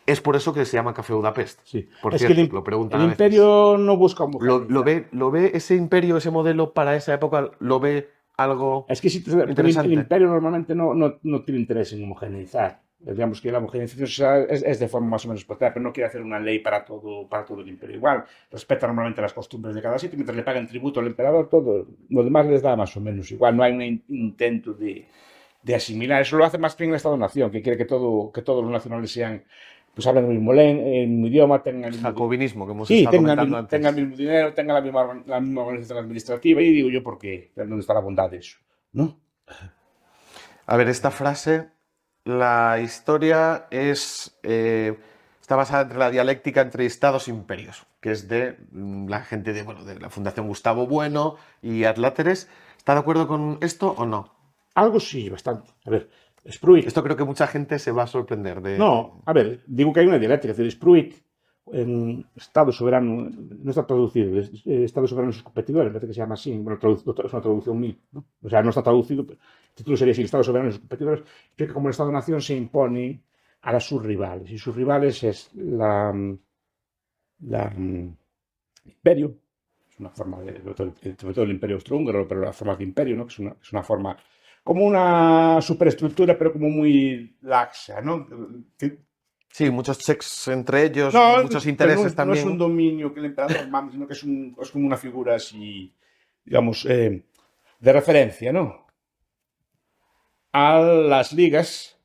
Es por eso que se llama Café Budapest.
Sí.
Por
es
cierto,
que
lo preguntan
el
a veces.
imperio no busca
homogeneidad. ¿Lo ve ese imperio, ese modelo para esa época? ¿Lo ve algo
Es que
interesante?
El imperio normalmente no tiene interés en homogeneizar. Digamos que la homogeneización es de forma más o menos espontánea, pero no quiere hacer una ley para todo el imperio igual. Respeta normalmente las costumbres de cada sitio, mientras le pagan tributo al emperador, todo lo demás les da más o menos igual. No hay un intento de asimilar. Eso lo hace más bien el Estado-Nación, que quiere que todos los nacionales sean, pues hablen el mismo idioma, tengan el mismo
jacobinismo que hemos estado comentando antes.
Tengan el mismo dinero, tengan la misma organización administrativa, y digo yo, ¿por qué? ¿Dónde está la bondad de eso? ¿No?
A ver, esta frase, la historia es... está basada entre la dialéctica entre estados e imperios, que es de la gente de la Fundación Gustavo Bueno y Adláteres. ¿Está de acuerdo con esto o no?
Algo sí, bastante. A ver, Spruit.
Esto creo que mucha gente se va a sorprender de...
No, a ver, digo que hay una dialéctica. Es decir, Spruit, en Estado soberano, no está traducido, es Estado soberano y sus competidores, me parece que se llama así. Bueno, es una traducción mía, ¿no? O sea, no está traducido, pero el título sería así: Estado soberano y sus competidores. Creo que como el Estado-nación se impone a sus rivales, y sus rivales es la imperio, es una forma sobre todo el imperio austrohúngaro, pero la forma de imperio, ¿no? Que es una forma como una superestructura, pero como muy laxa, ¿no?
Sí, muchos checks entre ellos,
No,
muchos
pero
intereses
no es
también.
un dominio que el emperador manda, sino que es como una figura así, digamos, de referencia, ¿no? A las ligas.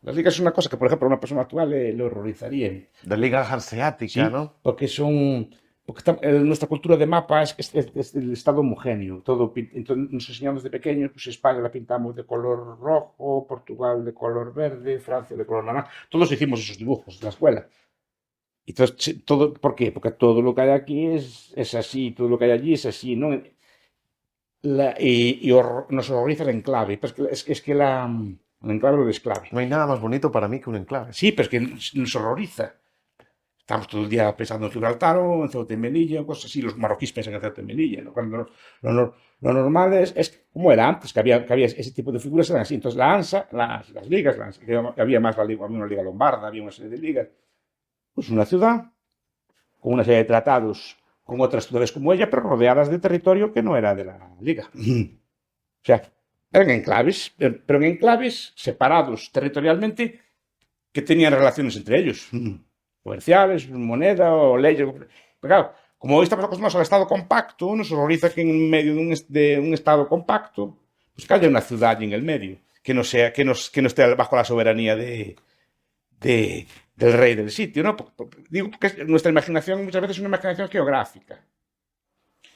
Las ligas es una cosa que, por ejemplo, a una persona actual le horrorizaría.
De Liga Hanseática,
Sí,
¿no?
porque nuestra cultura de mapa es el estado homogéneo. Entonces nos enseñamos de pequeños, pues España la pintamos de color rojo, Portugal de color verde, Francia de color naranja. Todos hicimos esos dibujos en la escuela. Entonces, ¿por qué? Porque todo lo que hay aquí es así, todo lo que hay allí es así, ¿no? Nos horroriza el enclave. Pues es que el enclave lo desclave.
No hay nada más bonito para mí que un enclave.
Sí, pero es que nos horroriza. Estamos todo el día pensando en Gibraltar o en Ceuta y Melilla, o cosas así. Los marroquíes piensan en Ceuta y Melilla, ¿no? Cuando lo normal es como era antes, que había ese tipo de figuras, eran así. Entonces la ANSA, las ligas, que había más había una liga lombarda, había una serie de ligas. Pues una ciudad con una serie de tratados con otras ciudades como ella, pero rodeadas de territorio que no era de la liga. O sea, eran enclaves, pero en enclaves separados territorialmente que tenían relaciones entre ellos. Comerciales, moneda o leyes. Pero claro, como hoy estamos acostumbrados al Estado compacto, nos horroriza que en medio de un Estado compacto, pues que haya una ciudad allí en el medio, que no esté bajo la soberanía del rey del sitio, ¿no? Digo que nuestra imaginación muchas veces es una imaginación geográfica.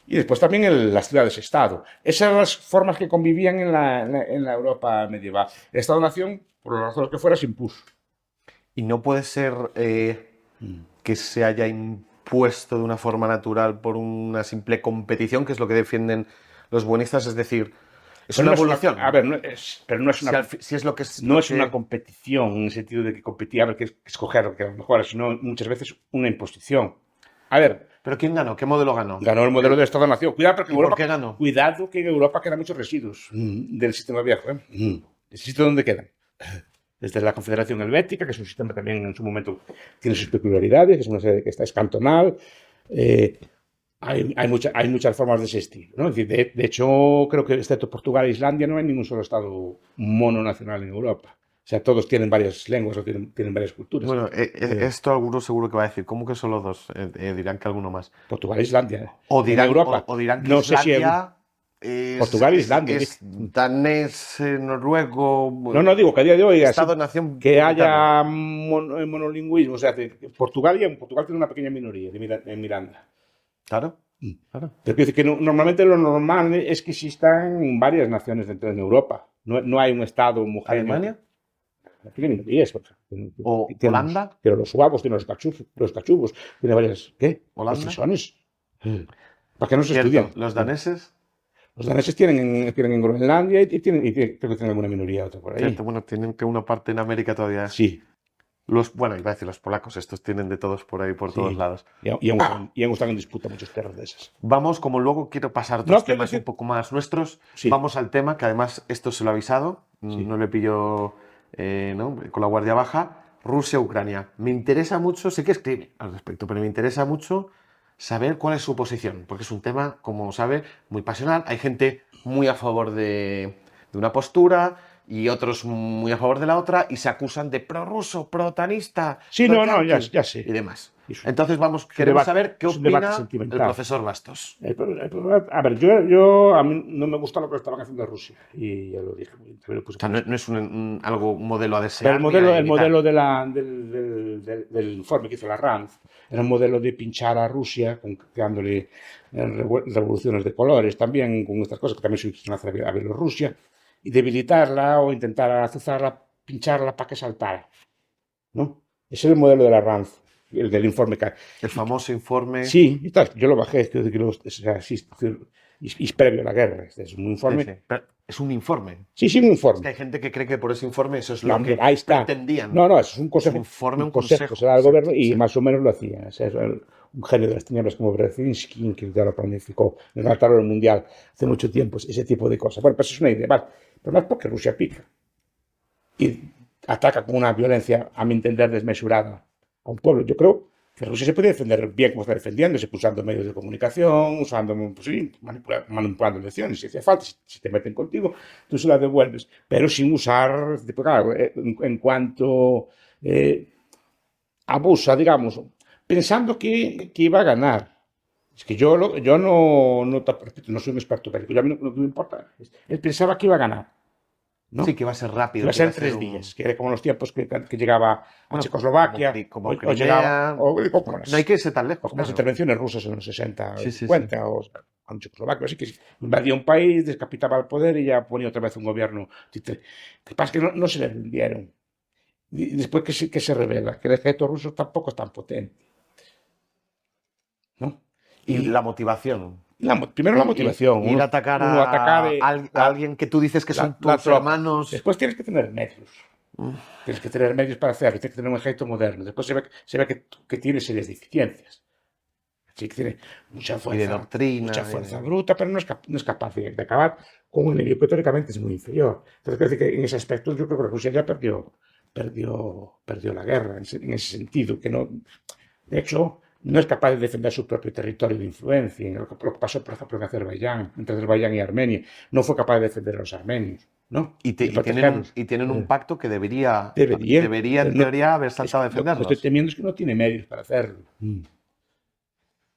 Y después también las ciudades-estado. Esas eran las formas que convivían en la Europa medieval. El Estado-nación, por las razones que fuera, se impuso.
Y no puede ser que se haya impuesto de una forma natural por una simple competición, que es lo que defienden los buenistas, es decir, es
Pero
una
no es
evolución.
pero no es una,
Si es lo que es,
no
lo
es una
que...
competición en el sentido de que competía a ver qué escoger, que a lo mejor, sino muchas veces una imposición. A ver,
¿Pero quién ganó? ¿Qué modelo ganó?
ganó el modelo de Estado-nación. Cuidado, porque
¿Y por qué ganó?
Cuidado que en Europa quedan muchos residuos del sistema viejo. ¿El sitio dónde quedan? Desde la Confederación Helvética, que es un sistema también en su momento tiene sus peculiaridades, que es una sede que es cantonal. Hay muchas formas de ese estilo, ¿no? Es decir, de hecho, creo que excepto Portugal e Islandia no hay ningún solo estado mononacional en Europa. O sea, todos tienen varias lenguas o tienen varias culturas.
Bueno, esto alguno seguro que va a decir. ¿Cómo que solo dos? Dirán que alguno más.
Portugal e Islandia.
O dirán,
en Europa.
o dirán que
No sé si
Islandia
Portugal e Islandia.
es danés, noruego...
No, digo que a día de hoy
Estado-nación
que haya monolingüismo. O sea, Portugal tiene una pequeña minoría en Miranda.
Claro, claro.
Pero quiero decir que normalmente lo normal es que existan varias naciones dentro de Europa. No hay un Estado homogéneo.
¿Alemania?
Tiene minorías.
¿O Holanda?
Pero los suavos, tienen los cachubos, tiene varias. ¿Qué?
¿Holanda?
Los frisones. ¿Para qué no se
Cierto.
estudian?
¿Los daneses?
Los daneses tienen en Groenlandia y creo que tienen alguna minoría otra por ahí.
Cierto, bueno, tienen que una parte en América todavía.
Sí.
Bueno, iba a decir los polacos, estos tienen de todos por ahí, por todos lados.
Y aún están en disputa muchas tierras de esas.
Vamos, como luego quiero pasar a otros temas un poco más nuestros, vamos al tema, que además esto se lo he avisado, no le pillo con la guardia baja, Rusia-Ucrania. Me interesa mucho, sé que escribe al respecto, pero me interesa mucho saber cuál es su posición, porque es un tema, como sabe, muy pasional. Hay gente muy a favor de una postura y otros muy a favor de la otra, y se acusan de prorruso, protanista,
sí, ya sé.
Y demás. Entonces queremos saber qué opina el profesor Bastos.
A ver, a mí no me gusta lo que estaban haciendo en Rusia, y ya lo dije.
O sea, no es un modelo a desear.
Pero el modelo del informe que hizo la RAND era un modelo de pinchar a Rusia, creándole revoluciones de colores, también con estas cosas que también se usan a Bielorrusia, y debilitarla o intentar azuzarla, pincharla para que saltara, ¿no? Ese es el modelo de la RAND, el del informe.
El famoso informe.
Sí, y tal, yo lo bajé, o sea, sí, es previo a la guerra. Es un informe.
Sí, sí. Pero es un informe.
Sí, un
Es
informe.
que hay gente que cree que por ese informe eso es
No,
lo que
ahí está.
pretendían.
No, eso es un
Es
consejo.
un informe, un
consejo
consejo.
se da al
Exacto,
gobierno y
sí.
más o menos lo hacía. O sea, un genio de las tinieblas como Brzezinski, que ya lo planificó, el el mundial hace mucho tiempo, ese tipo de cosas. Bueno, pues es una idea, vale. Pero más porque Rusia pica y ataca con una violencia, a mi entender, desmesurada a un pueblo. Yo creo que Rusia se puede defender bien como está defendiéndose, usando medios de comunicación, usando, pues sí, manipulando elecciones, si hace falta, si te meten contigo, tú se la devuelves, pero sin usar, claro, en cuanto abusa, digamos, pensando que iba a ganar. Es que yo no soy un experto bélico, yo a mí lo que me importa él pensaba que iba a ganar, ¿no?
Sí, que va a ser rápido.
Iba a
que
ser
va
en 3 días,
un...
que era como los tiempos que llegaba a
Bueno,
Checoslovaquia,
como
o llegaba,
Crimea.
como
No hay que irse tan lejos.
como las
Claro.
intervenciones rusas en los 60,
Sí, sí,
50, o con Checoslovaquia, así que invadía un país, descapitaba el poder y ya ponía otra vez un gobierno. Lo que pasa es que no se le rindieron. Y después que se revela que el ejército ruso tampoco es tan potente, ¿no?
Y la motivación.
Primero la motivación.
Ir a atacar
Uno atacar
a alguien que tú dices que son
la
tus
tropa.
hermanos.
Después tienes que tener medios. Tienes que tener medios para hacerlo. Tienes que tener un ejército moderno. Después se ve que tiene serias deficiencias. Sí, que tiene mucha
Y de
fuerza,
doctrina.
mucha fuerza bruta, pero no es capaz de acabar con un enemigo que teóricamente es muy inferior. Entonces, quiero decir que en ese aspecto yo creo que Rusia ya perdió la guerra, en ese sentido, que no, de hecho, no es capaz de defender su propio territorio de influencia. Lo que pasó, por ejemplo, en Azerbaiyán, entre Azerbaiyán y Armenia, no fue capaz de defender a los armenios, ¿no?
Y
De protegerlos.
tienen un pacto que debería en
No,
teoría haber saltado a
lo que estoy
defenderlos.
temiendo es que no tiene medios para hacerlo.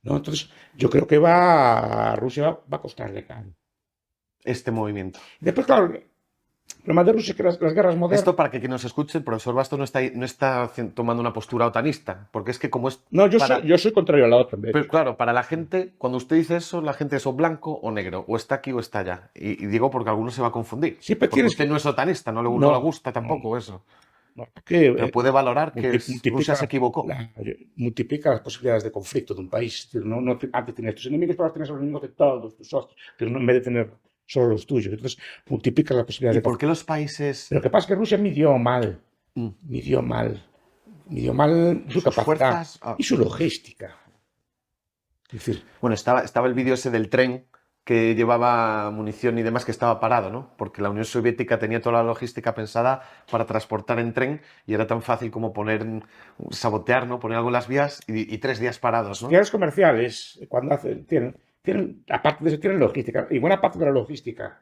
¿No? Entonces, yo creo que a Rusia va a costarle caro.
Este movimiento.
Después, claro, el problema de Rusia es que las guerras modernas.
Esto para que quien nos escuche, el profesor Bastos no está tomando una postura otanista, porque es que como es...
No, yo soy contrario a la OTAN.
Pero claro, para la gente, cuando usted dice eso, la gente es o blanco o negro, o está aquí o está allá. Y digo porque alguno se va a confundir.
Sí, pero
porque usted no es otanista, no le gusta tampoco eso.
No,
pero puede valorar que Rusia se equivocó.
Multiplica las posibilidades de conflicto de un país. Antes tenías tus enemigos, ahora tienes los enemigos de todos tus socios, pero en vez de tener solo los tuyos. Entonces, multiplica las posibilidades
de conflicto. ¿Y por qué los países...?
Pero lo que pasa es que Rusia midió mal su capacidad y su logística. Es decir,
bueno, estaba el vídeo ese del tren que llevaba munición y demás que estaba parado, ¿no? Porque la Unión Soviética tenía toda la logística pensada para transportar en tren y era tan fácil como sabotear, ¿no? Poner algo en las vías y 3 días parados, ¿no?
Los diarios comerciales, cuando tienen, aparte de eso, tienen logística, y buena parte de la logística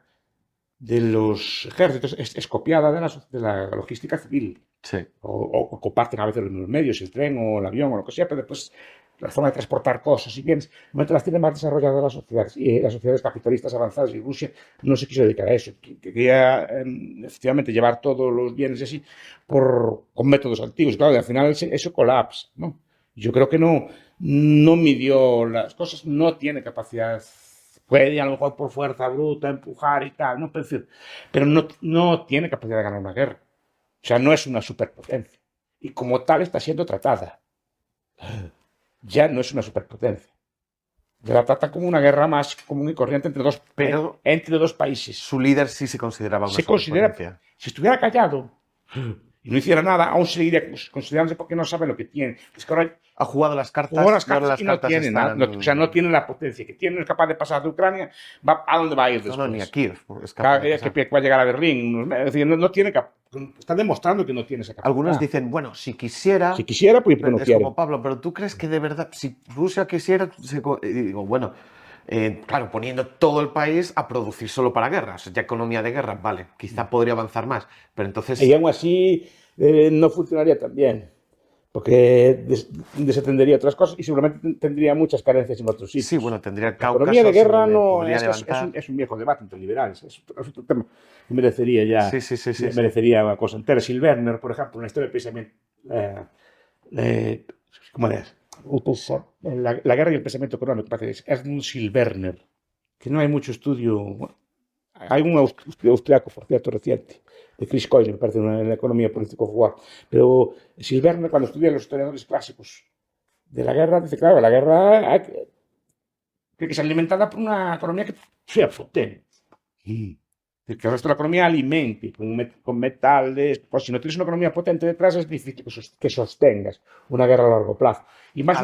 de los ejércitos es copiada de la logística civil.
Sí.
O comparten a veces los mismos medios, el tren o el avión o lo que sea, pero después la forma de transportar cosas y bienes, las tienen más desarrolladas las sociedades, y las sociedades capitalistas avanzadas, y Rusia no se quiso dedicar a eso, quería efectivamente llevar todos los bienes así con métodos antiguos, claro, y al final eso colapsa, ¿no? Yo creo que no midió las cosas, no tiene capacidad, puede a lo mejor por fuerza bruta empujar y tal, ¿no? Pero no tiene capacidad de ganar una guerra. O sea, no es una superpotencia. Y como tal está siendo tratada. Ya no es una superpotencia. Ya la trata como una guerra más común y corriente entre dos países.
Su líder sí se consideraba una superpotencia.
Si estuviera callado y no hiciera nada, aún seguiría considerándose porque no sabe lo que tiene. Es que ahora
ha jugado las cartas,
y no tiene nada. O sea, no tiene la potencia que tiene, no es capaz de pasar de Ucrania. ¿A dónde va a ir después?
No, ni a Kiev.
Que va a llegar a Berlín. Es decir, no tiene está demostrando que no tiene esa capacidad.
Algunos dicen, bueno, si quisiera,
pues no quiere.
Es como Pablo, pero ¿tú crees que de verdad, si Rusia quisiera, digo, bueno, claro, poniendo todo el país a producir solo para guerras, ya economía de guerra, vale, quizá podría avanzar más, pero entonces...
Y aún así no funcionaría tan bien, porque desatendería otras cosas y seguramente tendría muchas carencias en otros sitios.
Sí, bueno, tendría
Cáucaso. La economía de guerra no es un viejo debate entre liberales, es otro tema que merecería ya, merecería una cosa entera. Silberner, por ejemplo, una historia de pensamiento, ¿cómo es? La guerra y el pensamiento económico, parece que es Ernst Silberner, que no hay mucho estudio Hay un austriaco, por cierto, reciente, de Chris Coyne, me parece, en la economía político-jugar. Pero Silverne, cuando estudia los historiadores clásicos de la guerra, dice, claro, la guerra tiene que ser alimentada por una economía que sea potente. Que el resto de la economía alimente con metales. Pues si no tienes una economía potente detrás, es difícil que sostengas una guerra a largo plazo. Y más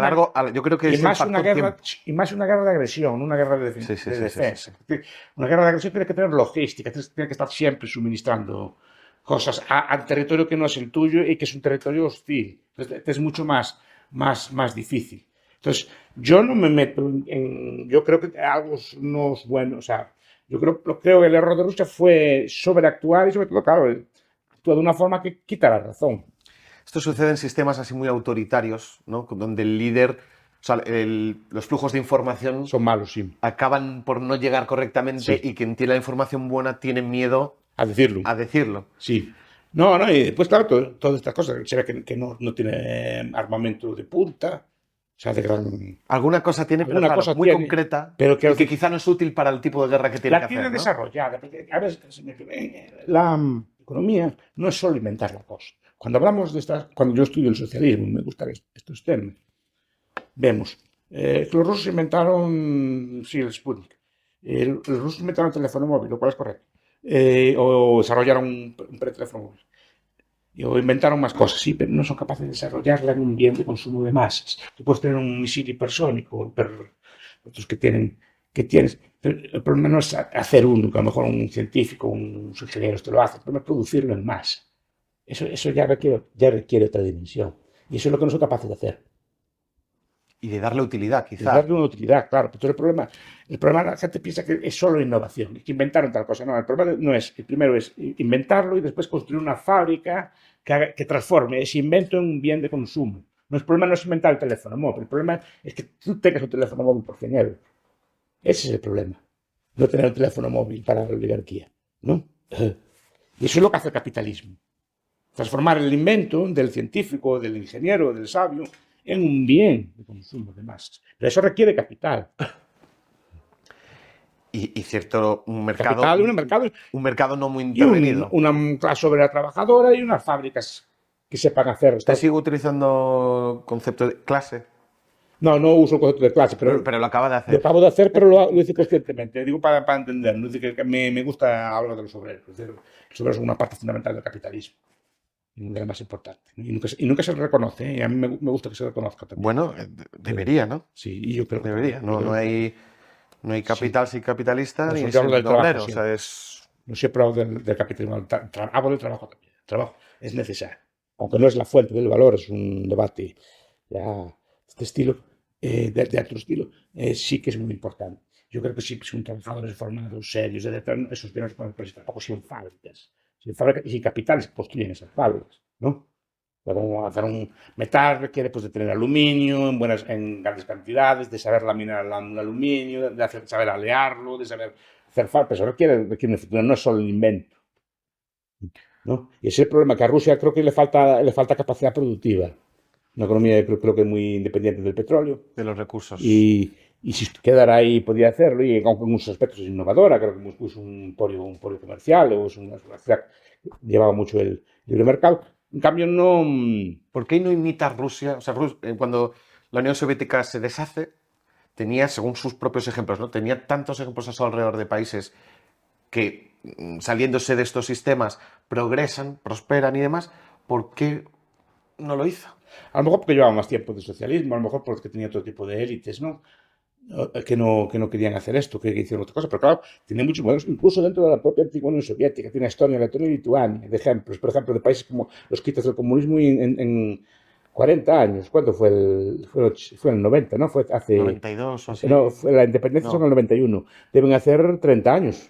Yo creo que
y
es el
más una
factor
guerra,
tiempo.
y más una guerra de agresión, una guerra de,
Sí, sí,
de
sí, sí,
defensa.
sí.
Una guerra de agresión tiene que tener logística, tiene que estar siempre suministrando cosas al territorio que no es el tuyo y que es un territorio hostil. Entonces, es mucho más difícil. Entonces, yo no me meto yo creo que algo no es bueno. O sea, yo creo que el error de Rusia fue sobreactuar y sobre todo, claro, actúa de una forma que quita la razón.
Esto sucede en sistemas así muy autoritarios, ¿no? Donde el líder, o sea, los flujos de información
Son malos, sí.
acaban por no llegar correctamente
Sí.
y quien tiene la información buena tiene miedo
A decirlo.
a decirlo.
Sí. No, no, y después, claro, todas estas cosas. Se ve que no tiene armamento de punta, o sea, de gran.
Alguna cosa tiene, pero
Alguna
claro,
cosa
muy
tiene,
concreta
pero
y que quizá no es útil para el tipo de guerra que tiene que
la tiene
hacer, ¿no?
desarrollada. Porque, a ver, la economía no es solo inventar la cosa. Cuando hablamos de estas, cuando yo estudio el socialismo, me gustan estos temas, vemos que los rusos inventaron, sí, el Sputnik. Los rusos inventaron el teléfono móvil, lo cual es correcto. O desarrollaron un teléfono móvil. O inventaron más cosas, sí, pero no son capaces de desarrollarla en un bien de consumo de masas. Tú puedes tener un misil hipersónico, pero otros que tienes. Pero el problema no es hacer uno, que a lo mejor un científico, unos ingenieros te lo hacen, el problema es producirlo en masa. Eso ya requiere otra dimensión. Y eso es lo que no son capaces de hacer.
Y de darle utilidad,
De
quizá.
darle una utilidad, claro. Pero el problema la gente piensa que es solo innovación, que inventaron tal cosa. No, el problema no es, el primero es inventarlo y después construir una fábrica que transforme ese invento en un bien de consumo. El problema no es inventar el teléfono móvil, el problema es que tú tengas un teléfono móvil por 100 euros. Ese es el problema. No tener un teléfono móvil para la oligarquía, ¿no? Y eso es lo que hace el capitalismo. Transformar el invento del científico, del ingeniero, del sabio, en un bien de consumo de masas. Pero eso requiere capital.
Y cierto,
Capital,
un mercado no muy
y
intervenido.
una clase obrera trabajadora y unas fábricas que sepan hacer.
¿Usted sigue utilizando concepto de clase?
No uso el concepto de clase, pero
Pero lo acaba de
lo
hacer.
acabo de hacer, pero lo hice conscientemente. Digo para entender, no dice que me gusta hablar de los obreros. Los obreros son una parte fundamental del capitalismo, de la más importante. Y nunca se reconoce, ¿eh? Y a mí me gusta que se reconozca también.
Bueno, debería, ¿no?
Sí, y yo creo que
Debería. No hay capital sin capitalista
No,
ni
yo hablo del
sin obrero.
trabajo,
O sea, es.
No siempre hablo del capitalismo, hablo del trabajo también. El trabajo es necesario. Aunque no es la fuente del valor, es un debate ya de este estilo, de otro estilo, sí que es muy importante. Yo creo que sí, son trabajadores formados, serios, etc. Esos bienes pueden persistir tampoco sin fábricas. Sin fábricas y sin capitales que construyen esas fábricas, ¿no? Pero hacer un metal requiere pues, de tener aluminio en grandes cantidades, de saber laminar el aluminio, de saber alearlo, de saber hacer fábricas. Eso requiere una futuro, no es solo el invento, ¿no? Y ese es el problema, que a Rusia creo que le falta capacidad productiva. Una economía creo que muy independiente del petróleo.
De los recursos.
Y si quedara ahí podía hacerlo, y aunque en muchos aspectos es innovadora, creo que Moscú es un podio comercial, o es una ciudad que llevaba mucho el libre mercado. En cambio, no.
¿Por qué no imita Rusia? O sea, cuando la Unión Soviética se deshace, tenía, según sus propios ejemplos, ¿no? Tenía tantos ejemplos a su alrededor de países que, saliéndose de estos sistemas, progresan, prosperan y demás. ¿Por qué no lo hizo?
A lo mejor porque llevaba más tiempo de socialismo, a lo mejor porque tenía otro tipo de élites, ¿no? Que no querían hacer esto, que hicieron otra cosa. Pero claro, tiene muchos modelos, incluso dentro de la propia antigua Unión Soviética. Tiene Estonia, Letonia y Lituania, de ejemplos. Por ejemplo, de países como los quitas del comunismo en 40 años. ¿Cuándo fue fue en el 90, ¿no? Fue hace.
92 o así.
No, la independencia son en el 91. Deben hacer 30 años.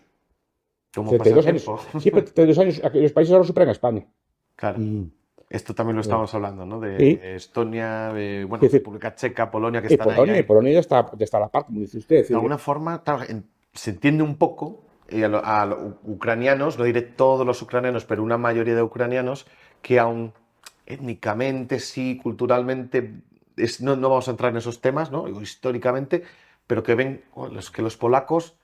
¿Cómo pasa
32
el
años.
tiempo?
Sí, pero 32 años. Aquellos países ahora superan a España.
Claro. Esto también lo estábamos hablando, ¿no? De
Sí.
Estonia, bueno,
Sí, sí.
República Checa, Polonia, que
Y
están ahí.
Polonia ya está a la par, como dice usted.
De alguna forma, claro, se entiende un poco a los ucranianos, no diré todos los ucranianos, pero una mayoría de ucranianos, que aún étnicamente, sí, culturalmente, no vamos a entrar en esos temas, ¿no? Históricamente, pero que ven que los polacos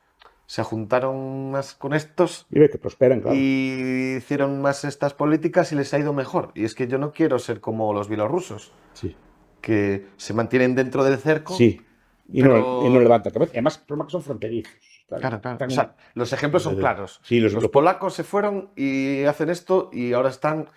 se juntaron más con estos
Y ve que prosperan, claro.
y hicieron más estas políticas y les ha ido mejor. Y es que yo no quiero ser como los bielorrusos,
Sí.
que se mantienen dentro del cerco.
Sí. Y
pero...
no levantan cabeza. Y además, el problema es que son fronterizos.
Claro, claro. O sea, los ejemplos son claros.
Sí,
los polacos se fueron y hacen esto y ahora están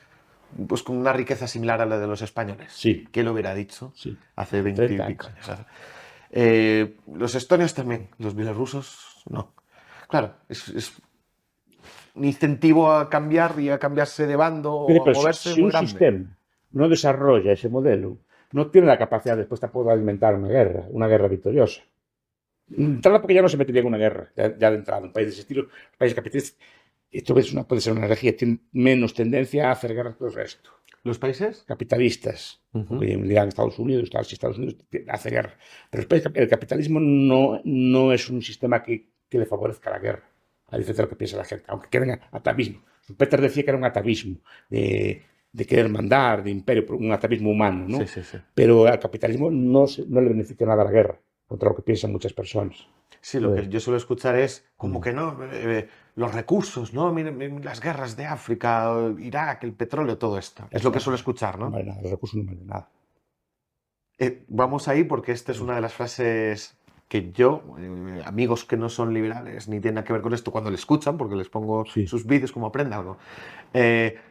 pues con una riqueza similar a la de los españoles.
Sí.
¿Quién lo hubiera dicho?
Sí.
Hace 20 y
30
pico
años.
años. Los estonios también, los bielorrusos no. Claro, es un incentivo a cambiar y a cambiarse de bando o a
Pero
moverse
si
muy
un
grande.
sistema no desarrolla ese modelo, no tiene la capacidad después de poder alimentar una guerra victoriosa. Entrada porque ya no se metería en una guerra, ya de entrada. Un país de ese estilo, países capitalistas, esto puede ser una energía que tiene menos tendencia a hacer guerras que el resto.
¿Los países?
Capitalistas, porque dirán Estados Unidos, si Estados Unidos hace guerra. Pero el capitalismo no es un sistema que le favorezca la guerra, a diferencia de lo que piensa la gente, aunque quede atavismo. Peter decía que era un atavismo de querer mandar, de imperio, un atavismo humano, ¿no?
Sí.
Pero al capitalismo no le beneficia nada la guerra, contra lo que piensan muchas personas.
Sí, lo que yo suelo escuchar es como que no, los recursos, ¿no? Miren, las guerras de África, Irak, el petróleo, todo esto. Es lo que suelo escuchar, ¿no?
No vale nada, los recursos no valen nada.
Vamos ahí porque esta es una de las frases que yo, amigos que no son liberales ni tienen nada que ver con esto, cuando le escuchan, porque les pongo sus vídeos como aprenda algo,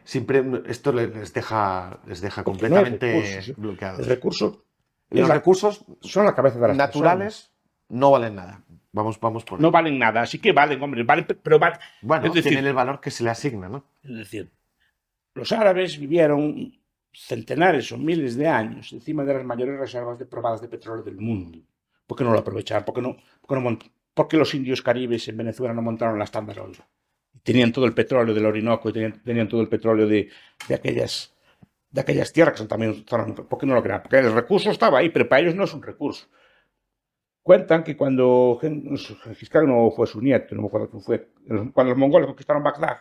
siempre esto les deja completamente bloqueados.
El recurso
Los recursos
son la cabeza de las
naturales
personas.
no valen nada. Vamos por
no valen nada, así que valen, hombre, pero valen.
Bueno,
Es decir,
tienen el valor que se le asigna, ¿no?
Es decir, los árabes vivieron centenares o miles de años encima de las mayores reservas probadas de petróleo del mundo. ¿Por qué no lo aprovecharon? ¿Por qué los indios caribes en Venezuela no montaron la Standard Oil? Tenían todo el petróleo del Orinoco y tenían todo el petróleo de aquellas tierras que son también. ¿Por qué no lo crearon? Porque el recurso estaba ahí, pero para ellos no es un recurso. Cuentan que cuando Gengis Khan no fue su nieto, no me acuerdo quién fue, cuando los mongoles conquistaron Bagdad,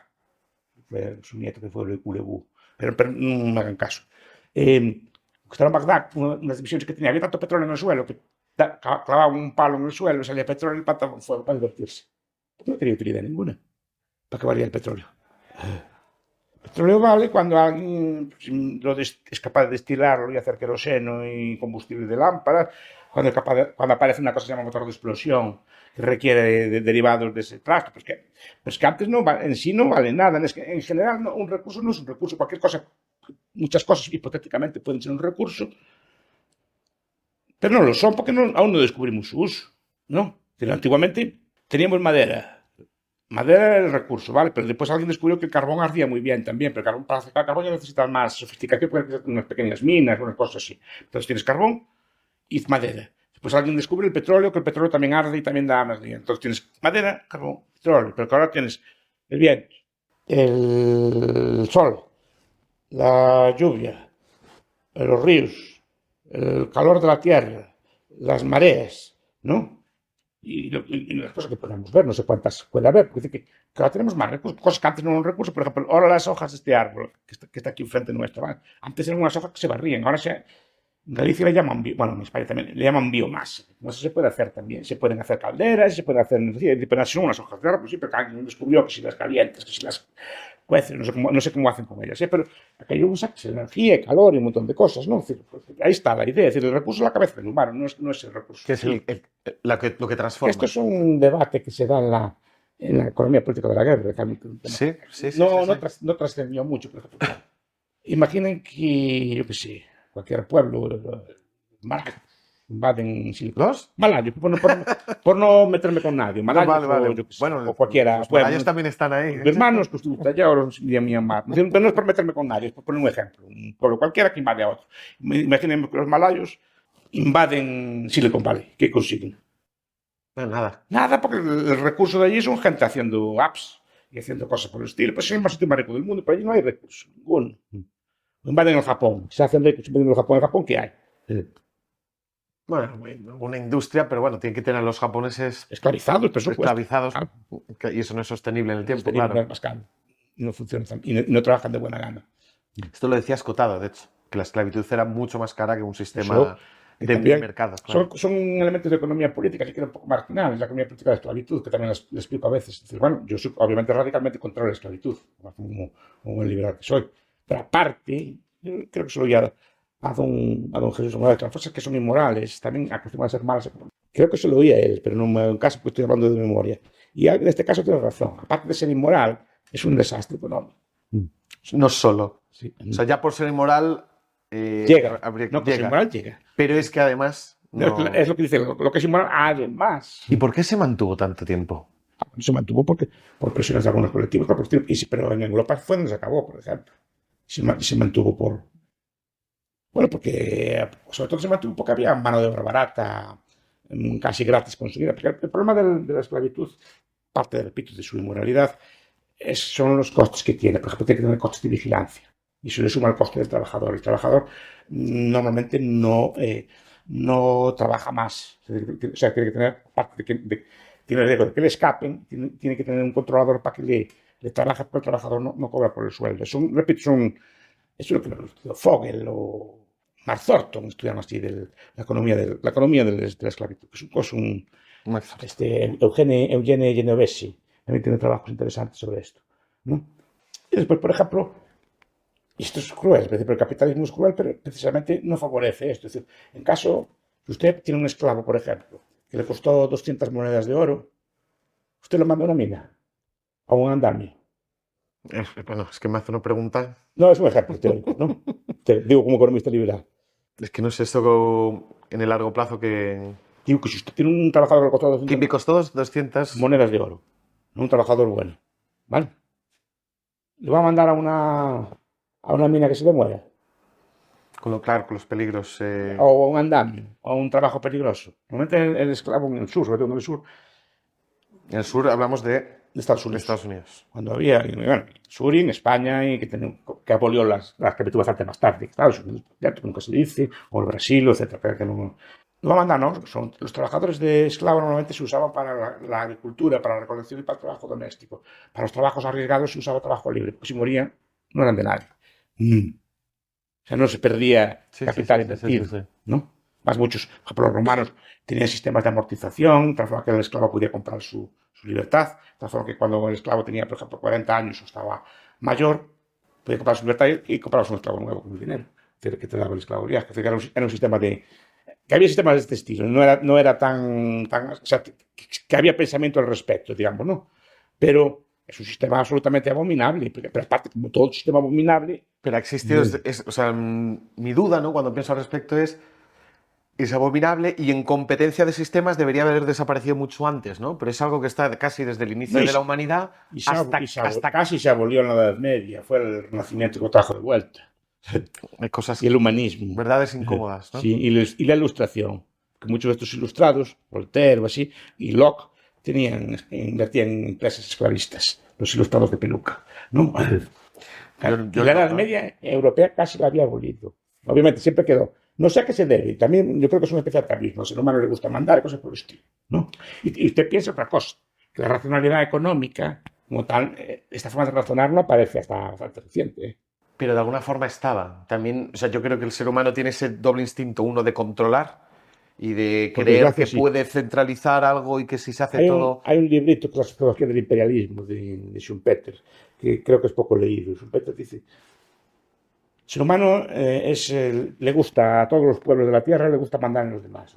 fue su nieto que fue Ulegu, pero no me hagan caso. Conquistaron Bagdad, unas divisiones que tenía, había tanto petróleo en el suelo que clavaba un palo en el suelo, salía petróleo y el pata fue para divertirse. No tenía utilidad ninguna. ¿Para qué valía el petróleo? El petróleo vale cuando alguien es capaz de destilarlo y hacer queroseno y combustible de lámpara, cuando aparece una cosa que se llama motor de explosión, que requiere de derivados de ese trasto. Pues que antes en sí no vale nada. Es que en general un recurso no es un recurso. Cualquier cosa, muchas cosas hipotéticamente pueden ser un recurso, pero no lo son porque aún no descubrimos su uso, ¿no? Pero antiguamente teníamos madera. Madera era el recurso, ¿vale? Pero después alguien descubrió que el carbón ardía muy bien también, pero para hacer carbón ya necesitas más sofisticación, pueden ser unas pequeñas minas, unas cosas así. Entonces tienes carbón y madera. Después alguien descubre que el petróleo también arde y también da energía. Entonces tienes madera, carbón, petróleo, pero ahora tienes el viento, el sol, la lluvia, los ríos, el calor de la tierra, las mareas, ¿no? Y las cosas que podemos ver, no sé cuántas puede haber, porque dice que ahora tenemos más recursos, cosas que antes no eran recursos. Por ejemplo, ahora las hojas de este árbol que está aquí enfrente nuestro, ¿vale? Antes eran unas hojas que se barrían, ahora en Galicia le llaman, bueno, en España también le llaman biomasa. No sé, se puede hacer también, se pueden hacer calderas, se puede hacer energía, pero son unas hojas de árbol, sí, pero alguien descubrió que si las calientes, que si las cuecen, no sé cómo hacen con ellas, pero aquello usa energía, calor y un montón de cosas, ¿no? Es decir, ahí está la idea, es decir, el recurso es la cabeza del humano, no es el recurso.
Que es lo que transforma.
Esto es un debate que se da en la economía política de la guerra.
Sí.
No trascendió mucho, por ejemplo. Imaginen que, yo qué sé, cualquier pueblo, invaden
¿Los?
Malayos, por no meterme con nadie. Malayos,
no, vale.
O cualquiera.
Los malayos también están ahí.
Mis hermanos, que estuviste allá, ahora de Myanmar. Pero no es por meterme con nadie, es por poner un ejemplo. Un pueblo cualquiera que invade a otro. Imaginen que los malayos invaden Silicon Valley. ¿Qué consiguen?
Nada.
Nada, porque el recurso de allí son gente haciendo apps y haciendo cosas por el estilo. Pues es el más sitio más rico del mundo, pero allí no hay recursos, ninguno. Invaden el Japón. Se hacen ricos invadiendo el Japón. ¿El Japón qué hay?
Bueno, una industria, pero bueno, tienen que tener a los japoneses
esclavizados, por supuesto.
Esclavizados, y eso no es sostenible en el tiempo, claro.
Y no funciona y no trabajan de buena gana.
Esto lo decía Escotado, de hecho, que la esclavitud era mucho más cara que un sistema
que
de
también
mercado, claro.
son elementos de economía política, si quieren un poco marginales, la economía política de esclavitud, que también les explico a veces. Es decir, bueno, yo soy obviamente radicalmente contra la esclavitud, como el liberal que soy. Pero aparte, yo creo que se lo oía a don Jesús Morales, que las cosas que son inmorales también acostumbran a ser malas. Creo que se lo oía a él, pero no me en caso, pues estoy hablando de memoria. Y en este caso tiene razón. Aparte de ser inmoral, es un desastre económico.
No solo.
Sí.
O sea, ya por ser inmoral,
Llega. No, pues
llega.
inmoral llega.
Pero es que además. No...
Es lo que dice, lo que es inmoral, además.
¿Y por qué se mantuvo tanto tiempo?
Se mantuvo por presiones de algunos colectivos, pero en Europa fue donde se acabó, por ejemplo. Se mantuvo por. Bueno, porque sobre todo se mantuvo porque había mano de obra barata, casi gratis conseguida. Porque el problema de la esclavitud, parte, repito, de su inmoralidad, son los costes que tiene. Por ejemplo, tiene que tener costes de vigilancia. Y se le suma el coste del trabajador. El trabajador normalmente no trabaja más. O sea, tiene que tener, aparte tiene el riesgo de que le escapen, tiene que tener un controlador para que le trabaje, porque el trabajador no cobra por el sueldo. Repito, es lo que Fogel o Mark Thornton estudian así la economía de la esclavitud. Es Eugene Genovesi también tiene trabajos interesantes sobre esto, ¿no? Y después, por ejemplo, y esto es cruel, pero el capitalismo es cruel, pero precisamente no favorece esto. Es decir, en caso, si usted tiene un esclavo, por ejemplo, que le costó 200 monedas de oro, usted lo manda a una mina, a un andamio.
Bueno, es que me hace una pregunta.
No, es un ejemplo teórico, ¿no? Te digo como economista liberal.
Es que no sé esto en el largo plazo que...
Digo que si usted tiene un trabajador que le costó 200
¿Qué costó 200
monedas de oro, no un trabajador bueno, ¿vale? Le va a mandar a una mina que se le muera,
Claro, con los peligros.
o a un andamio, o a un trabajo peligroso. Normalmente el esclavo en el sur, sobre todo en el sur,
En el sur hablamos de
Estados Unidos.
Estados Unidos.
Cuando había, bueno, en sur y en España, y que abolió las esclavitud bastante más tarde. Estados Unidos, ya nunca se dice, o el Brasil, etcétera, que no va a mandar, ¿no? Los trabajadores de esclavo normalmente se usaban para la agricultura, para la recolección y para el trabajo doméstico. Para los trabajos arriesgados se usaba trabajo libre, porque si morían no eran de nadie. O sea, no se perdía capital invertido, ¿no? Más muchos, por ejemplo, los romanos tenían sistemas de amortización, tal forma que el esclavo podía comprar su libertad, tal forma que cuando el esclavo tenía, por ejemplo, 40 años o estaba mayor, podía comprar su libertad y comprabas un esclavo nuevo con el dinero que te daba el esclavo viaje. Era un sistema que había sistemas de este estilo, no era tan o sea, que había pensamiento al respecto, digamos, ¿no? Pero es un sistema absolutamente abominable, pero aparte, como todo sistema abominable...
Pero ha existido, o sea, mi duda, ¿no?, cuando pienso al respecto es abominable y en competencia de sistemas debería haber desaparecido mucho antes, ¿no? Pero es algo que está casi desde el inicio de la humanidad hasta
casi se abolió en la Edad Media, fue el Renacimiento que lo trajo de vuelta.
Hay cosas,
y el humanismo.
Verdades incómodas, ¿no?
Sí, y la ilustración. Que muchos de estos ilustrados, Voltaire o así, y Locke, invertían en empresas esclavistas, los ilustrados de peluca, ¿no? La Edad Media europea casi la había abolido. Obviamente siempre quedó. No sé a qué se debe. También yo creo que es una especie de atavismo. Al ser humano le gusta mandar cosas por el estilo, ¿no? Y usted piensa otra cosa, que la racionalidad económica, como tal, esta forma de razonar no aparece hasta bastante reciente.
Pero de alguna forma estaba. También, o sea, yo creo que el ser humano tiene ese doble instinto, uno de controlar y de creer que puede centralizar algo y que si se hace todo...
Hay un librito que es la sociología del imperialismo de Schumpeter, que creo que es poco leído. Schumpeter dice: el ser humano le gusta a todos los pueblos de la Tierra, le gusta mandar en los demás.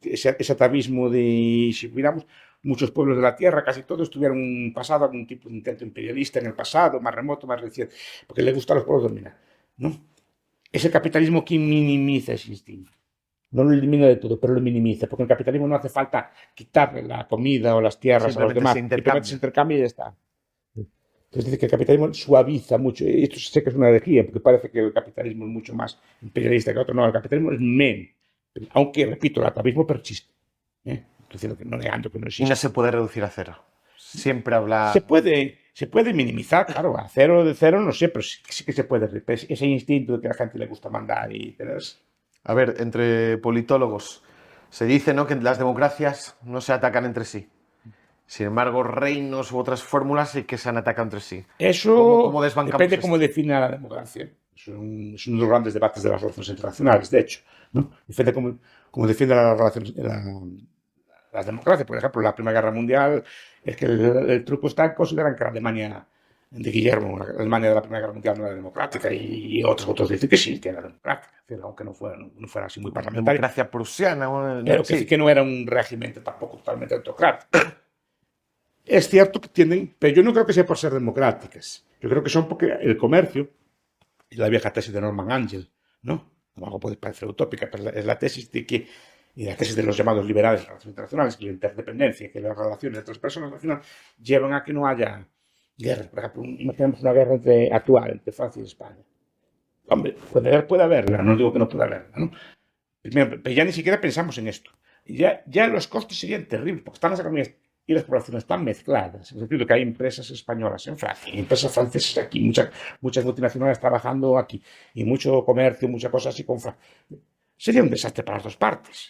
Ese atavismo de, si miramos, muchos pueblos de la Tierra, casi todos tuvieron un pasado, algún tipo de intento imperialista en el pasado, más remoto, más reciente, porque le gusta a los pueblos dominar, ¿no? Es el capitalismo que minimiza ese instinto. No lo elimina de todo, pero lo minimiza, porque en el capitalismo no hace falta quitarle la comida o las tierras a los demás, simplemente se intercambia y ya está. Entonces dice que el capitalismo suaviza mucho, y esto sé que es una herejía, porque parece que el capitalismo es mucho más imperialista que otro. No, el capitalismo es menos, aunque, repito, el atavismo persiste. No negando que no existe.
Y no se puede reducir a cero. Siempre habla...
Se puede minimizar, claro, a cero de cero no sé, pero sí que se puede. Ese instinto de que a la gente le gusta mandar y tener...
A ver, entre politólogos se dice, ¿no?, que las democracias no se atacan entre sí. Sin embargo, reinos u otras fórmulas sí que se han atacado entre sí.
Eso
¿Cómo desbancamos
depende
esto?
cómo defina la democracia. Es uno de los grandes debates de las relaciones internacionales, de hecho, ¿no? Defiende como defiende las relaciones, la democracia. Por ejemplo, la Primera Guerra Mundial, es que el truco está en considerar que la Alemania de Guillermo, la Alemania de la Primera Guerra Mundial no era democrática, y otros dicen que sí, que era democrática, aunque no fuera así muy parlamentaria.
Democracia prusiana.
Pero que no era un régimen tampoco totalmente autocrático. Es cierto que tienden, pero yo no creo que sea por ser democráticas. Yo creo que son porque el comercio, y la vieja tesis de Norman Angell, ¿no? Algo puede parecer utópica, pero es la tesis de que, y la tesis de los llamados liberales de relaciones internacionales, que la interdependencia, que las relaciones entre las personas al final llevan a que no haya guerra. Por ejemplo, imaginemos una guerra actual entre Francia y España. Hombre, puede haberla, no digo que no pueda haberla, ¿no? Pero ya ni siquiera pensamos en esto. Ya los costes serían terribles, porque están las economías y las poblaciones están mezcladas, en el sentido de que hay empresas españolas en Francia, empresas francesas aquí, muchas multinacionales trabajando aquí, y mucho comercio, muchas cosas así con Francia. Sería un desastre para las dos partes.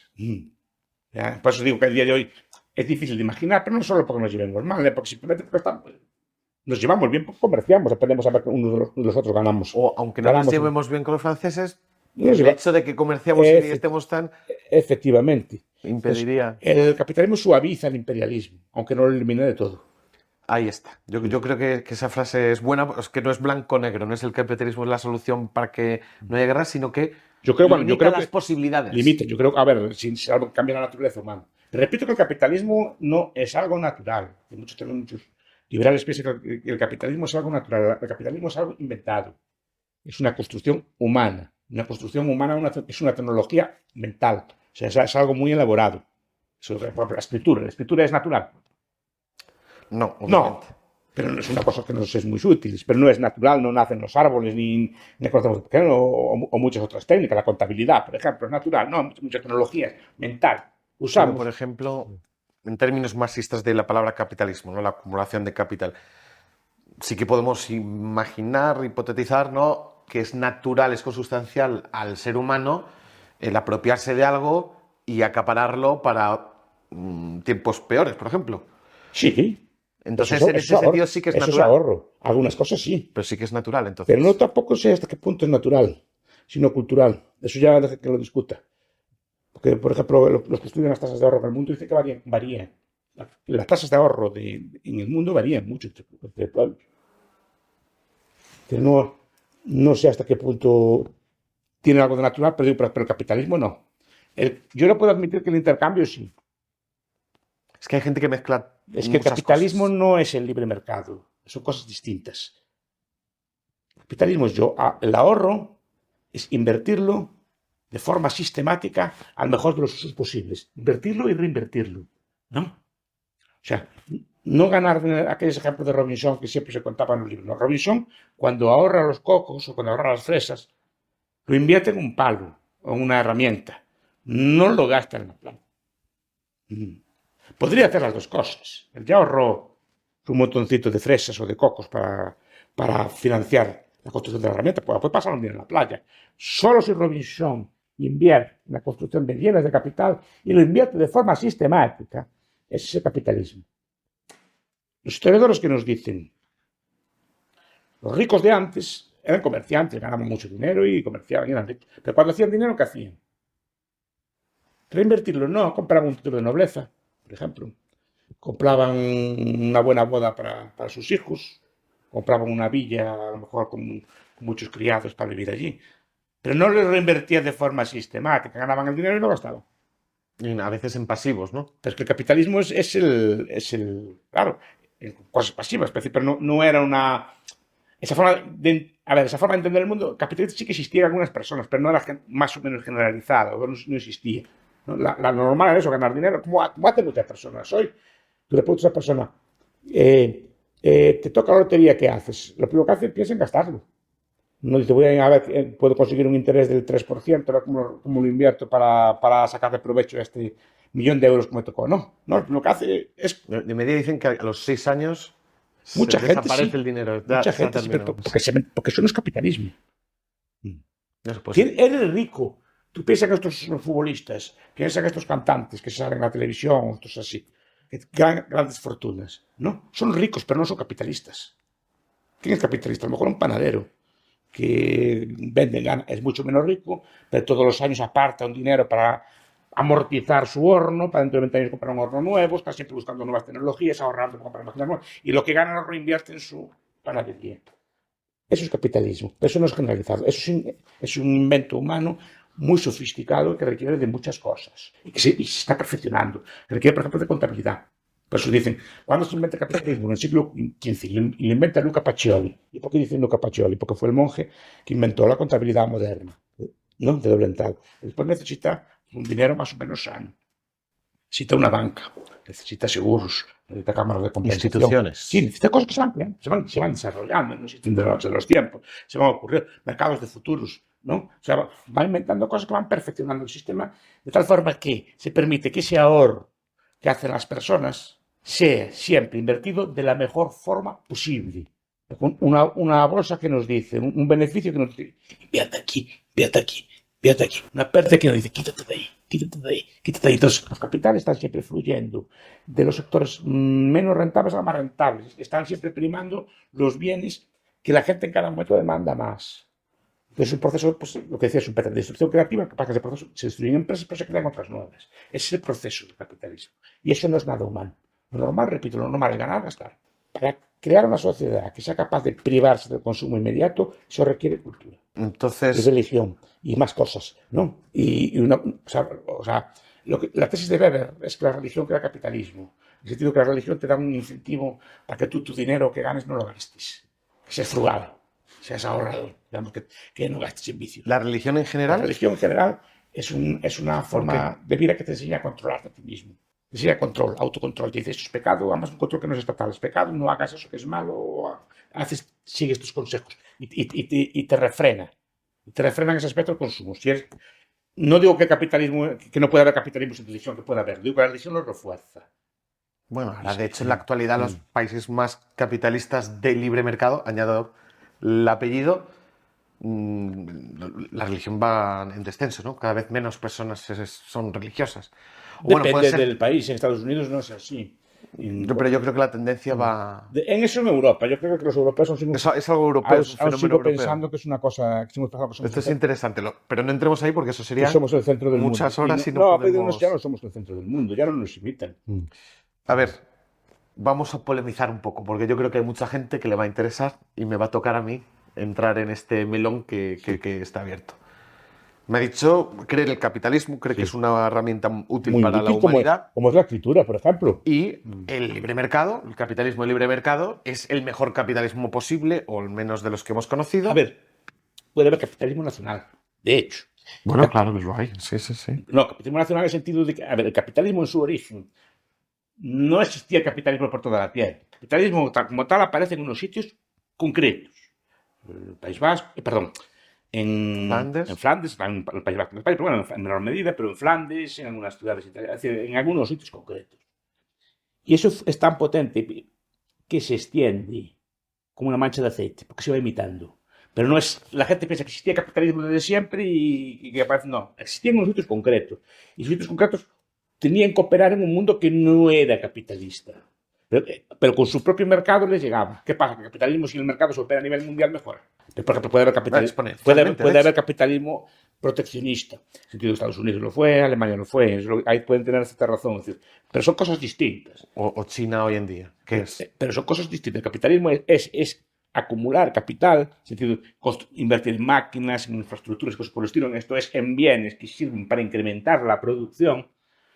¿Ya? Por eso digo que el día de hoy es difícil de imaginar, pero no solo porque nos llevemos mal, porque simplemente porque nos llevamos bien, porque comerciamos, aprendemos a ver que unos de los otros ganamos.
O aunque no nos llevemos bien con los franceses, el hecho de que comerciamos y estemos tan...
Efectivamente.
Impediría...
El capitalismo suaviza el imperialismo, aunque no lo elimine de todo.
Ahí está. Yo creo que esa frase es buena, es que no es blanco-negro, no es el capitalismo es la solución para que no haya guerra, sino que limita las posibilidades.
Limita, yo creo que, a ver, si algo cambia la naturaleza humana. Repito que el capitalismo no es algo natural. Muchos liberales piensan que el capitalismo es algo natural. El capitalismo es algo inventado. Es una construcción humana. Una construcción humana es una tecnología mental. O sea, es algo muy elaborado. La escritura es natural.
No, obviamente.
No, pero no es una cosa que nos es muy útil. Pero no es natural, no nacen los árboles, ni conocemos o muchas otras técnicas. La contabilidad, por ejemplo, es natural. No, mucha tecnología mental. Usamos.
Pero, por ejemplo, en términos marxistas de la palabra capitalismo, ¿no? La acumulación de capital. Sí que podemos imaginar, hipotetizar, ¿no? Que es natural, es consustancial al ser humano el apropiarse de algo y acapararlo para tiempos peores, por ejemplo.
Sí.
Entonces, en ese sentido sí que es natural.
Eso es ahorro. Algunas cosas sí.
Pero sí que es natural, entonces.
Pero no tampoco sé hasta qué punto es natural, sino cultural. Eso ya deja que lo discuta. Porque, por ejemplo, los que estudian las tasas de ahorro en el mundo dicen que varían. Las tasas de ahorro en el mundo varían mucho entre pueblos. No sé hasta qué punto tiene algo de natural, pero el capitalismo no. Yo no puedo admitir que el intercambio sí.
Es que hay gente que mezcla.
Es que el capitalismo no es el libre mercado. Son cosas distintas. El capitalismo es el ahorro, es invertirlo de forma sistemática al mejor de los usos posibles. Invertirlo y reinvertirlo, ¿no? O sea, no ganar aquellos ejemplos de Robinson que siempre se contaban en los libros. No, Robinson, cuando ahorra los cocos o cuando ahorra las fresas, lo invierte en un palo o en una herramienta. No lo gasta en la planta. Podría hacer las dos cosas. Él ya ahorró un montoncito de fresas o de cocos para financiar la construcción de la herramienta. Puede pasar un día en la playa. Solo si Robinson invierte en la construcción de bienes de capital y lo invierte de forma sistemática, ese es el capitalismo. Los historiadores que nos dicen, los ricos de antes eran comerciantes, ganaban mucho dinero y comerciaban, eran ricos. Pero cuando hacían dinero, ¿qué hacían? Reinvertirlo, no, compraban un título de nobleza, por ejemplo. Compraban una buena boda para sus hijos, compraban una villa, a lo mejor con muchos criados para vivir allí. Pero no lo reinvertían de forma sistemática, ganaban el dinero y lo gastaban.
Y a veces en pasivos, ¿no?
Pero es que el capitalismo es el claro, cosas pasivas, pero no era una... Esa forma de entender el mundo capitalista sí que existía en algunas personas, pero no era más o menos generalizada, no existía. ¿No? La normal era eso, ganar dinero, como hacen muchas personas. Hoy, tú le preguntas a esa persona, te toca la lotería, ¿qué haces? Lo primero que hace, piensa en gastarlo. No dice, voy a ver, puedo conseguir un interés del 3%, ¿cómo lo invierto para sacarle provecho a este millón de euros que me tocó? No, lo que hace es...
De media dicen que a los 6 años
mucha gente
desaparece el dinero.
Mucha gente sí, porque eso no es capitalismo.
No
eres rico. Tú piensas que estos futbolistas, piensas que estos cantantes que salen en la televisión, estos así, que ganan grandes fortunas. No, son ricos, pero no son capitalistas. ¿Quién es capitalista? A lo mejor un panadero que venden, es mucho menos rico, pero todos los años aparta un dinero para amortizar su horno, para dentro de 20 años comprar un horno nuevo, está siempre buscando nuevas tecnologías, ahorrando para comprar máquinas nuevas, y lo que gana lo reinvierte en su panadería. Eso es capitalismo, eso no es generalizado, es un invento humano muy sofisticado que requiere de muchas cosas y que se está perfeccionando. Requiere, por ejemplo, de contabilidad. Por eso dicen, ¿cuándo se inventa el capitalismo? En el siglo XV, y lo inventa Luca Pacioli. ¿Y por qué dicen Luca Pacioli? Porque fue el monje que inventó la contabilidad moderna, ¿no? De doble entrada. Después necesita un dinero más o menos sano. Necesita una banca, necesita seguros, necesita cámaras de compensación.
Instituciones.
Sí, necesita cosas que se van desarrollando, no existen de los tiempos, se van a ocurrir mercados de futuros, ¿no? O sea, va inventando cosas que van perfeccionando el sistema de tal forma que se permite que ese ahorro que hacen las personas sea siempre invertido de la mejor forma posible. Una bolsa que nos dice, un beneficio que nos dice, fíjate aquí, fíjate aquí, fíjate aquí. Una pérdida que nos dice, quítate de ahí, quítate de ahí, quítate de ahí. Entonces, los capitales están siempre fluyendo de los sectores menos rentables a los más rentables. Están siempre primando los bienes que la gente en cada momento demanda más. Es un proceso, pues, lo que decía, es un patrón de destrucción creativa, que pasa que ese proceso se destruyen empresas, pero se crean otras nuevas. Ese es el proceso del capitalismo. Y eso no es nada humano. Lo normal, repito, lo normal es ganar, gastar. Para crear una sociedad que sea capaz de privarse del consumo inmediato, eso requiere cultura.
Entonces,
Y religión y más cosas, ¿no? La tesis de Weber es que la religión crea capitalismo. En el sentido que la religión te da un incentivo para que tú tu dinero que ganes no lo gastes. Que seas frugal, seas ahorrador, digamos, que no gastes en vicios.
la religión en
La
general,
religión en general es una forma de vida que te enseña a controlarte a ti mismo. Te enseña control, autocontrol. Te dice, esto es pecado, además un control que no es estatal, es pecado, no hagas eso que es malo, sigues tus consejos y te refrena. Te refrena en ese aspecto el consumo. No digo que no pueda haber capitalismo sin religión, que pueda haber. Digo que la religión lo refuerza.
bueno, ahora de hecho en la actualidad los países más capitalistas de libre mercado, añado el apellido, la religión va en descenso, ¿no? Cada vez menos personas son religiosas. O bueno, puede
Depende
ser,
del país. En Estados Unidos no es así.
pero yo creo que la tendencia va...
En eso en Europa. Yo creo que los europeos
Es algo europeo, es un
aún
fenómeno
sigo
europeo.
pensando que es una cosa que hemos pasado.
Esto es interesante, pero no entremos ahí porque eso
Que
sería
somos el centro del
muchas
mundo.
horas y no
Pero
podemos...
ya no somos el centro del mundo, ya no nos imitan.
A ver, vamos a polemizar un poco, porque yo creo que hay mucha gente que le va a interesar y me va a tocar a mí entrar en este melón que está abierto. Me ha dicho, cree en el capitalismo, cree que es una herramienta útil
Muy
para la
útil,
humanidad.
como es la escritura, por ejemplo.
Y el libre mercado, el capitalismo de libre mercado, es el mejor capitalismo posible, o al menos de los que hemos conocido.
A ver, puede haber capitalismo nacional, de hecho.
Bueno, claro que lo hay, sí, sí, sí.
No, capitalismo nacional en el sentido de que, a ver, el capitalismo en su origen no existía el capitalismo por toda la tierra. El capitalismo como tal aparece en unos sitios concretos. El País Vasco, perdón, en Flandes, en el País Vasco, pero bueno, en menor medida, pero en Flandes, en algunas ciudades italianas, en algunos sitios concretos. Y eso es tan potente que se extiende como una mancha de aceite, porque se va imitando. Pero no es. La gente piensa que existía capitalismo desde siempre y que aparece. No, existían unos sitios concretos. Y esos sitios concretos tenían que operar en un mundo que no era capitalista. Pero con su propio mercado les llegaba. ¿Qué pasa? Que el capitalismo, si el mercado se opera a nivel mundial, mejora. Por ejemplo, puede haber capitalismo proteccionista. En el sentido de Estados Unidos lo fue, Alemania lo fue. Ahí pueden tener cierta razón. Es decir, pero son cosas distintas.
O China hoy en día, ¿qué es?
Pero son cosas distintas. El capitalismo es acumular capital, en el sentido de invertir en máquinas, en infraestructuras, cosas por el estilo. Esto es en bienes que sirven para incrementar la producción.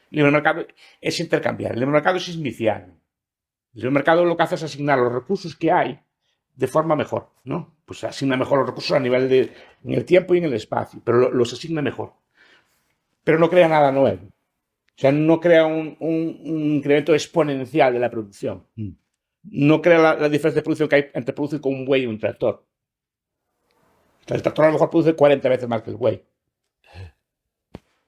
El libre mercado es intercambiar. El libre mercado es smithhiano. El libre mercado lo que hace es asignar los recursos que hay de forma mejor, ¿no? Pues asigna mejor los recursos a nivel en el tiempo y en el espacio, pero los asigna mejor. Pero no crea nada nuevo. O sea, no crea un incremento exponencial de la producción. No crea la diferencia de producción que hay entre producir con un buey y un tractor. O sea, el tractor a lo mejor produce 40 veces más que el buey.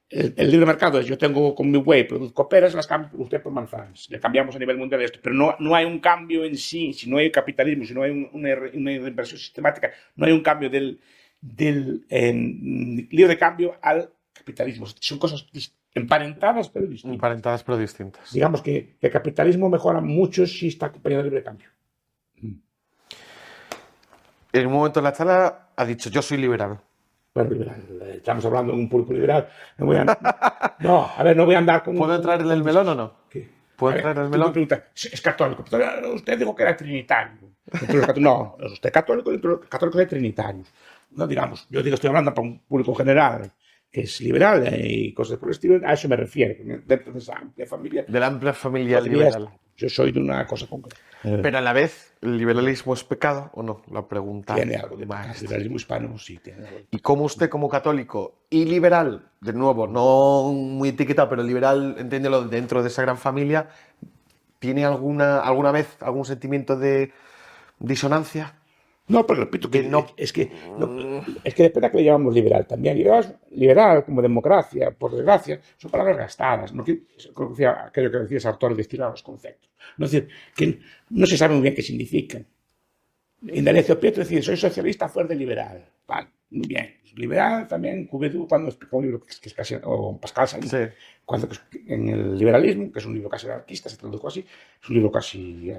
El libre mercado es: yo tengo con mi buey, produzco peras, las cambio usted por manzanas. Le cambiamos a nivel mundial esto, pero no hay un cambio en sí. Si no hay capitalismo, si no hay una inversión sistemática, no hay un cambio del libre cambio al capitalismo. Son cosas emparentadas pero distintas.
Emparentadas pero distintas.
Digamos que el capitalismo mejora mucho si está acompañado de libre cambio.
En un momento de la charla ha dicho, yo soy liberal.
Bueno, liberal, estamos hablando de un público liberal. No, a ver, no voy a andar con...
¿Puedo entrar en el melón o no?
¿Qué?
¿Puedo
A ver,
entrar en el
tú me
melón?
preguntas, es católico. Usted dijo que era trinitario. No, usted es católico, dentro de los católicos es trinitario. No, digamos, yo digo, estoy hablando para un público general que es liberal y cosas por el estilo, a eso me refiero, dentro de esa amplia familia.
De la amplia familia
Podría
liberal.
estar. Yo soy de una cosa concreta.
Pero a la vez, ¿el liberalismo es pecado o no? La pregunta
Tiene algo de
maestra.
el liberalismo hispano, sí, tiene algo.
¿Y cómo usted, como católico y liberal, de nuevo, no muy etiquetado, pero liberal, entiéndelo, dentro de esa gran familia, tiene alguna vez algún sentimiento de disonancia?
No, pero repito que
no.
es que depende a qué le llamamos liberal. También liberal como democracia, por desgracia, son palabras gastadas. No, aquello que decía Sartori de estirar los conceptos. No, es decir, que no se sabe muy bien qué significan. Indalecio Prieto decía, soy socialista fuerte liberal. Vale, muy bien. Liberal también, Courbet cuando explicó un libro que es casi, o Pascal Salin,
Sí.
cuando en el liberalismo, que es un libro casi anarquista, se tradujo así, es un libro casi,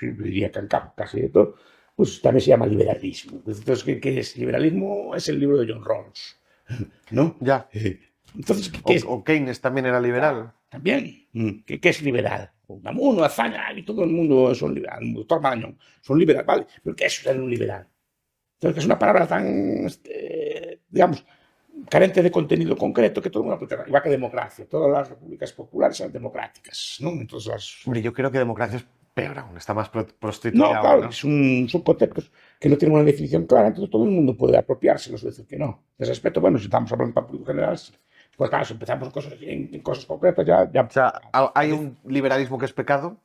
diría que casi de todo, pues también se llama liberalismo. Entonces, ¿qué es? Liberalismo es el libro de John Rawls, ¿no?
Ya.
Entonces, ¿qué es?
O Keynes también era liberal.
También, ¿qué es liberal? Unamuno, Azaña y todo el mundo son liberales, doctor Marañón, son liberales, ¿vale? ¿Pero qué es ser un liberal? Entonces, que es una palabra tan, digamos, carente de contenido concreto que todo el mundo aplica. Igual que democracia. Todas las repúblicas populares son democráticas, ¿no? Entonces,
Hombre, yo creo que democracia es peor aún, está más prostituida.
no, claro,
¿no?
son conceptos que no tienen una definición clara, entonces todo el mundo puede apropiárselos o decir que no. En ese aspecto, bueno, si estamos hablando para público general, pues claro, si empezamos en cosas concretas, ya...
O sea, ¿hay un liberalismo que es pecado?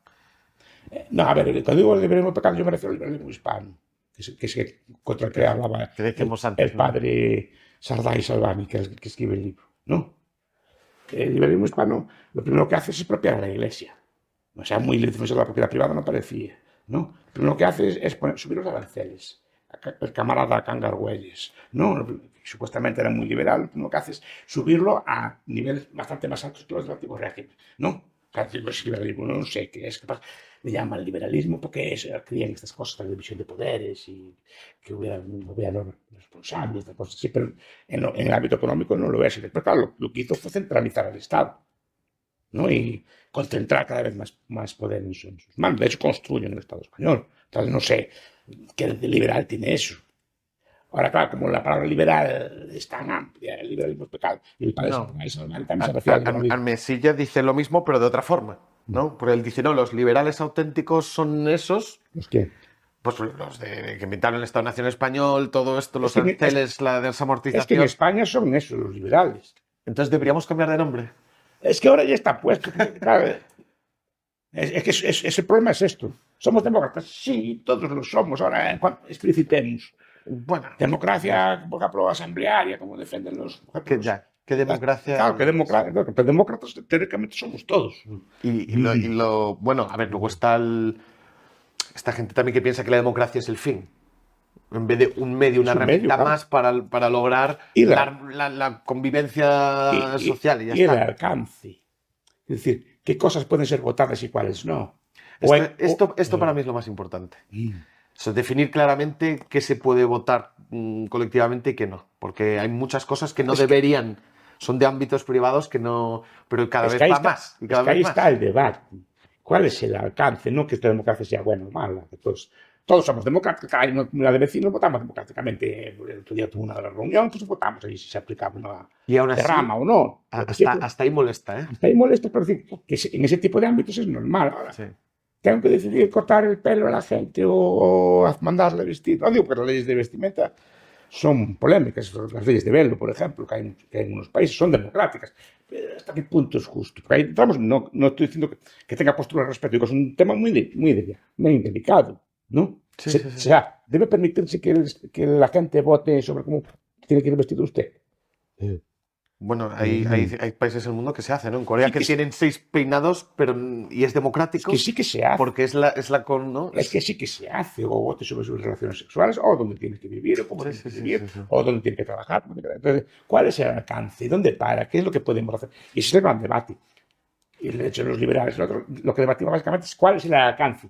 No, a ver, cuando digo liberalismo pecado, yo me refiero al liberalismo hispano, que es contra el que hablaba
Que decíamos antes,
el padre Sardá y Salvani, que escribe el libro, ¿no? El liberalismo hispano lo primero que hace es expropiar a la Iglesia. O sea, muy defensor de la propiedad privada no parecía, ¿no? Lo primero que hace es subir los aranceles. El camarada Cangargüelles, ¿no? Supuestamente era muy liberal, lo primero que hace es subirlo a niveles bastante más altos que los del antiguo régimen, ¿no? Es liberalismo, no sé qué es, capaz, le llaman liberalismo porque creían estas cosas, la división de poderes y que hubiera un gobierno responsable, estas cosas así, pero en el ámbito económico no lo es. Pero claro, lo que hizo fue centralizar el Estado, ¿no? Y concentrar cada vez más poder en sus manos. De hecho, construyen el Estado español. Entonces, no sé qué de liberal tiene eso. Ahora, claro, como la palabra liberal es tan amplia, el liberalismo es pecado, y el padre también se refiere al liberalismo.
Armesilla dice lo mismo, pero de otra forma, ¿no? Porque él dice, no, los liberales auténticos son esos...
¿Los qué?
Pues los que inventaron el Estado-Nación español, todo esto, los aranceles, la desamortización...
Es que en España son esos, los liberales.
Entonces deberíamos cambiar de nombre.
Es que ahora ya está puesto. Claro, es que el problema es esto. ¿Somos demócratas? Sí, todos lo somos. Ahora explicitemos.
Bueno.
Democracia, por ejemplo, asamblearia, como defienden los...
¿Qué democracia?
Claro, que democracia. Pero demócratas teóricamente somos todos.
Bueno, a ver, luego está esta gente también que piensa que la democracia es el fin. En vez de un medio, una herramienta más para lograr la convivencia social. Y ya está.
El alcance. Es decir, qué cosas pueden ser votadas y cuáles no.
Esto para mí es lo más importante. Definir claramente qué se puede votar colectivamente y qué no. Porque hay muchas cosas que no deberían, son de ámbitos privados que no, pero cada vez va más. Y cada vez
ahí
más.
está el debate. ¿Cuál es el alcance? No que esta democracia sea buena o mala. Todos somos democráticos. La de vecinos votamos democráticamente. El otro día tuve una reunión, pues votamos ahí si se aplicaba una derrama o no.
Hasta ahí molesta, ¿eh?
Hasta ahí molesta, pero decir, que en ese tipo de ámbitos es normal. Ahora,
sí.
Tengo que decidir cortar el pelo a la gente o mandarle vestir. No digo que las leyes de vestimenta son polémicas. Las leyes de velo, por ejemplo, que hay en unos países, son democráticas. Pero ¿hasta qué punto es justo? Porque ahí entramos, no estoy diciendo que tenga postura al respecto, digo, es un tema muy delicado, ¿no?
Sí.
O sea, ¿debe permitirse que la gente vote sobre cómo tiene que ir vestido usted?
Bueno, hay países del mundo que se hacen, ¿no? En Corea que tienen 6 peinados, y es democrático.
Es que sí que se hace.
Porque es la con, ¿no?
Es que sí que se hace, o vote sobre sus relaciones sexuales, o dónde tiene que vivir, o cómo tiene que vivir, o dónde tiene que trabajar. Entonces, ¿cuál es el alcance? ¿Dónde para? ¿Qué es lo que podemos hacer? Y ese es el gran debate. Y de hecho, los liberales, lo que debatimos básicamente es cuál es el alcance,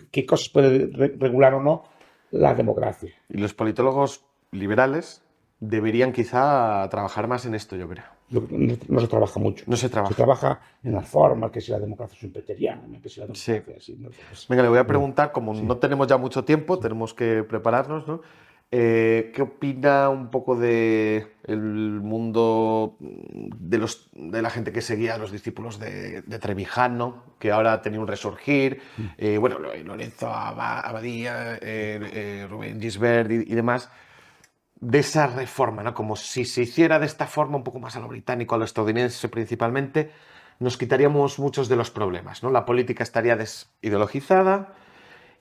qué cosas puede regular o no la democracia.
Y los politólogos liberales deberían quizá trabajar más en esto, yo creo.
No se trabaja mucho.
No se trabaja.
Se trabaja en la forma, que si la democracia es imperiana, que si la democracia
Sí.
así. ¿No? Pues,
Venga, le voy a preguntar, como
sí.
no tenemos ya mucho tiempo, tenemos que prepararnos, ¿no? ¿Qué opina un poco de el mundo de la gente que seguía a los discípulos de Trevijano, que ahora ha tenido un resurgir? Bueno, Lorenzo Abadía, Rubén Gisbert y demás, de esa reforma, ¿no? Como si se hiciera de esta forma, un poco más a lo británico, a lo estadounidense principalmente, nos quitaríamos muchos de los problemas, ¿no? La política estaría desideologizada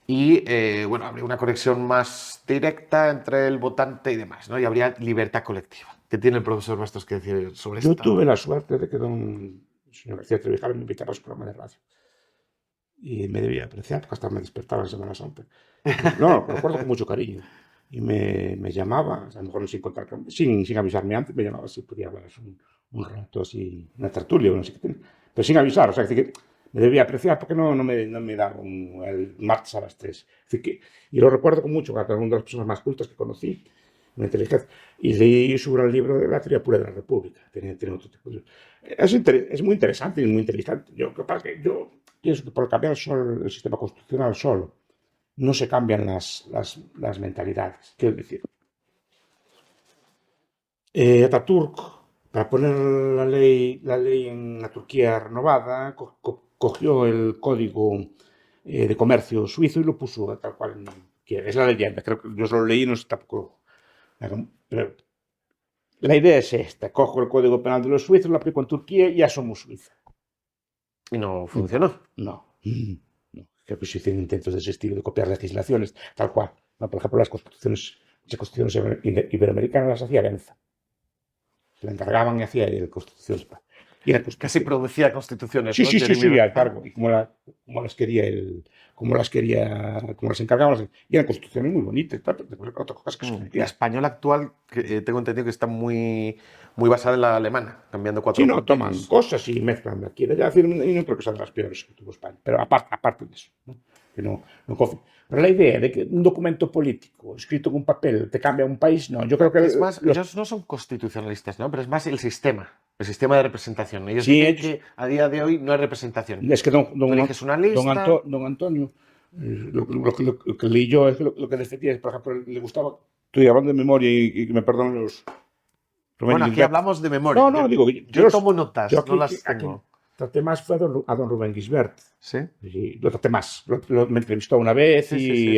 y, bueno, habría una conexión más directa entre el votante y demás, ¿no? Y habría libertad colectiva. ¿Qué tiene el profesor Bastos que decir sobre esto?
Yo tuve la suerte de que el señor García Trevijano me invitaba a su programa de radio. Y me debía apreciar, porque hasta me despertaba en Semana Santa. No, lo recuerdo con mucho cariño. Y me llamaba, a lo mejor sin contar, sin avisarme antes, me llamaba si podía hablar un rato así, una tertulia, no sé qué, pero sin avisar, o sea, que me debía apreciar porque no me daba el martes a las 3. Y lo recuerdo con mucho, porque era una de las personas más cultas que conocí, una inteligencia. Y leí su gran libro de la teoría pura de la República. Tiene otro tipo de... Es muy interesante y muy inteligente. Yo pienso que por cambiar el sistema constitucional solo no se cambian las mentalidades. Quiero decir, Ataturk, para poner la ley en la Turquía renovada, cogió el código de comercio suizo y lo puso tal cual. Es la leyenda, creo que yo solo leí, no sé tampoco. Pero la idea es esta: cojo el código penal de los suizos, lo aplico en Turquía y ya somos Suiza.
Y no funcionó.
No. Creo que se hicieron intentos de ese estilo, de copiar legislaciones, tal cual. No, por ejemplo, las constituciones iberoamericanas las hacía Benza. Se le encargaban y hacía el constituciones.
Casi producía constituciones,
sí,
¿no?
sí, al cargo. Y como las quería como las encargaban, y eran constituciones muy bonitas. Otra cosa que
la española actual, tengo entendido que está muy, muy basada en la alemana, cambiando cuatro
puntos. Sí, no,
puntos.
toman cosas y mezclan de aquí y de allá, y no creo que sean las peores que tuvo España. Pero aparte de eso, ¿no? Que no confío. Pero la idea de que un documento político escrito en un papel te cambia un país, no. Yo creo que
es más, ellos no son constitucionalistas, ¿no? Pero es más el sistema de representación. Ellos dicen que a día de hoy no hay representación.
Es que don Antonio, lo que leí yo es lo que defendía, por ejemplo, le gustaba, estoy hablando de memoria y me perdonen los...
Bueno, aquí hablamos de memoria.
No, digo,
yo tomo notas,
yo aquí,
no las tengo.
Traté más fue a don Rubén Gisbert.
¿Sí?
Y lo traté más. Me entrevistó una vez y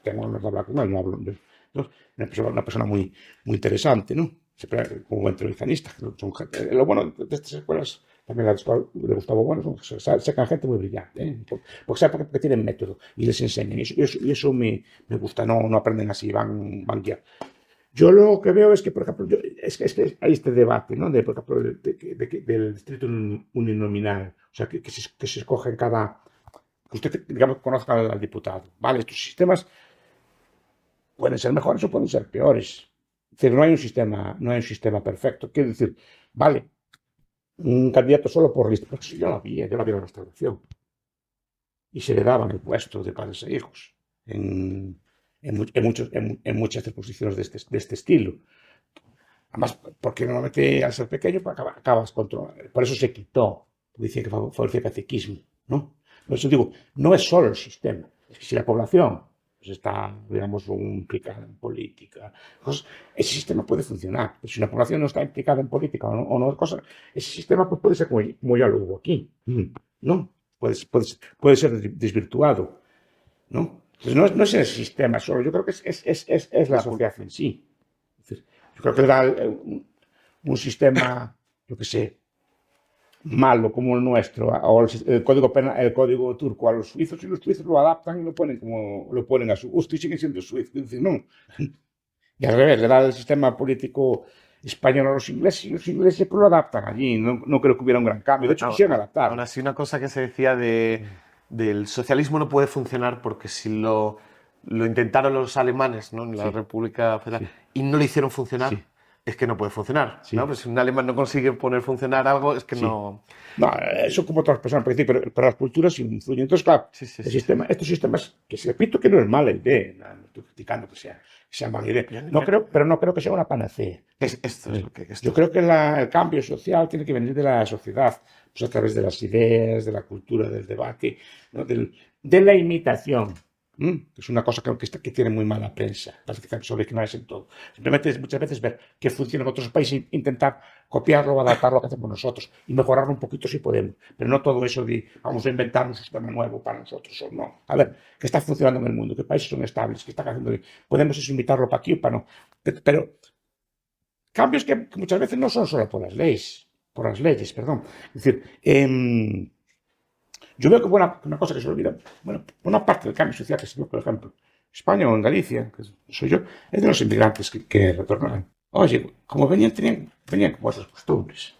tengo ganas de hablar con él. No hablo, una persona muy, muy interesante, ¿no? Siempre como buen televisionista. Lo bueno de estas escuelas, también de Gustavo Bueno, sacan gente muy brillante, ¿eh? Porque saben porque tienen método y les enseñan. Y eso me gusta, no aprenden así, van guiar. Yo lo que veo es que, por ejemplo, es que hay este debate, ¿no? Por ejemplo, del distrito uninominal, o sea, que se escoge en cada... Que usted, digamos, conozca al diputado. Vale, estos sistemas pueden ser mejores o pueden ser peores. Es decir, no hay un sistema perfecto. Quiero decir, vale, un candidato solo por lista, porque yo la vi en la Restauración. Y se le daban el puesto de padres e hijos en muchas circunstancias de este estilo. Además, porque normalmente al ser pequeño acabas controlando. Por eso se quitó. Dicen que favorecía el catequismo, ¿no? Por eso digo, no es solo el sistema. Es que si la población pues está, digamos, implicada en política, pues ese sistema puede funcionar. Pero si la población no está implicada en política o no cosa, ese sistema pues puede ser como ya lo hubo aquí. ¿No? Puede ser desvirtuado, ¿no? Entonces no es el sistema solo, yo creo que es la sociedad en sí. Es decir, yo creo que da un sistema, yo qué sé, malo como el nuestro, o el código penal, el código turco a los suizos, y los suizos lo adaptan y lo ponen a su gusto y siguen siendo suizos. Es decir, no. Y al revés, le da el sistema político español a los ingleses y los ingleses pues lo adaptan allí. No creo que hubiera un gran cambio. De hecho, quisieran adaptar.
Aún así, una cosa que se decía del socialismo no puede funcionar porque si lo intentaron los alemanes, ¿no? En la República Federal y no lo hicieron funcionar, es que no puede funcionar,
Sí.
¿no? Pues si un alemán no consigue poner funcionar algo, es que
Sí.
no...
No, eso como otras personas, pero las culturas influyen. Entonces, claro,
Sí, sí,
el
sí, sí.
sistema, estos sistemas, que se repito que no es mala idea, no estoy criticando que sea mala idea, no creo, pero no creo que sea una panacea.
Esto es lo que...
Yo creo que el cambio social tiene que venir de la sociedad, pues a través de las ideas, de la cultura, del debate, ¿no? De la imitación. Que es una cosa que tiene muy mala prensa. Parece que son originales en todo. Simplemente muchas veces ver qué funciona en otros países e intentar copiarlo o adaptar lo que hacemos nosotros y mejorarlo un poquito si podemos. Pero no todo eso de vamos a inventar un sistema nuevo para nosotros o no. A ver, ¿qué está funcionando en el mundo? ¿Qué países son estables? ¿Qué están haciendo bien? Podemos eso imitarlo para aquí o para no. Pero cambios que muchas veces no son solo por las leyes, perdón. Es decir, yo veo que una cosa que se olvida, bueno, una parte del cambio social que se ve, por ejemplo, en España o en Galicia, que soy yo, es de los inmigrantes que retornaron. Oye, como venían con otras costumbres,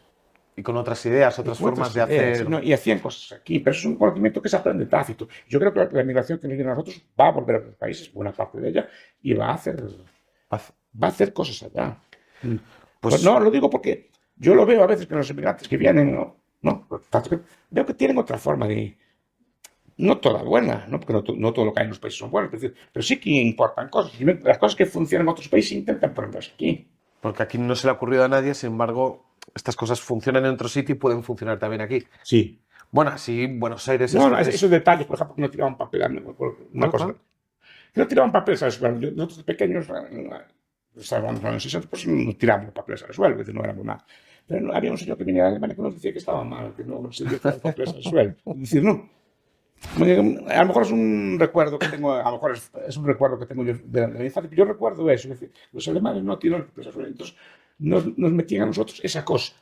Y con otras ideas,
y
otras
con
formas
otras
de
ideas,
hacer...
¿no? Y hacían cosas aquí, pero eso es un conocimiento que se aprende tácito. Yo creo que la inmigración que nos viene a nosotros va a volver a los países, buena parte de ella, y va a hacer cosas allá. Pues
Pues
no, lo digo porque yo lo veo a veces que los inmigrantes que vienen, no, veo que tienen otra forma de, no toda buena, ¿no? Porque no todo lo que hay en los países son buenos, pero sí que importan cosas. Y las cosas que funcionan en otros países intentan ponerlas aquí.
porque aquí no se le ha ocurrido a nadie, sin embargo, estas cosas funcionan en otro sitio y pueden funcionar también aquí.
Sí.
Bueno, así Buenos Aires
No, no, esos detalles, por ejemplo, que no tiraban papel, una
¿Cuál,
cosa,
cuál?
que no tiraban papeles al suelo. Nosotros de pequeños, estábamos en los años 60, pues no tirábamos papeles al suelo, no éramos nada. Pero no, había un señor que venía de Alemania que nos decía que estaba mal, que no se tirar papeles al suelo. Es decir, no. A lo mejor es un recuerdo que tengo, a lo mejor es un recuerdo que tengo yo de la infancia, pero yo recuerdo eso, es decir, los alemanes no tiran papeles al suelo, entonces nos metían a nosotros esa cosa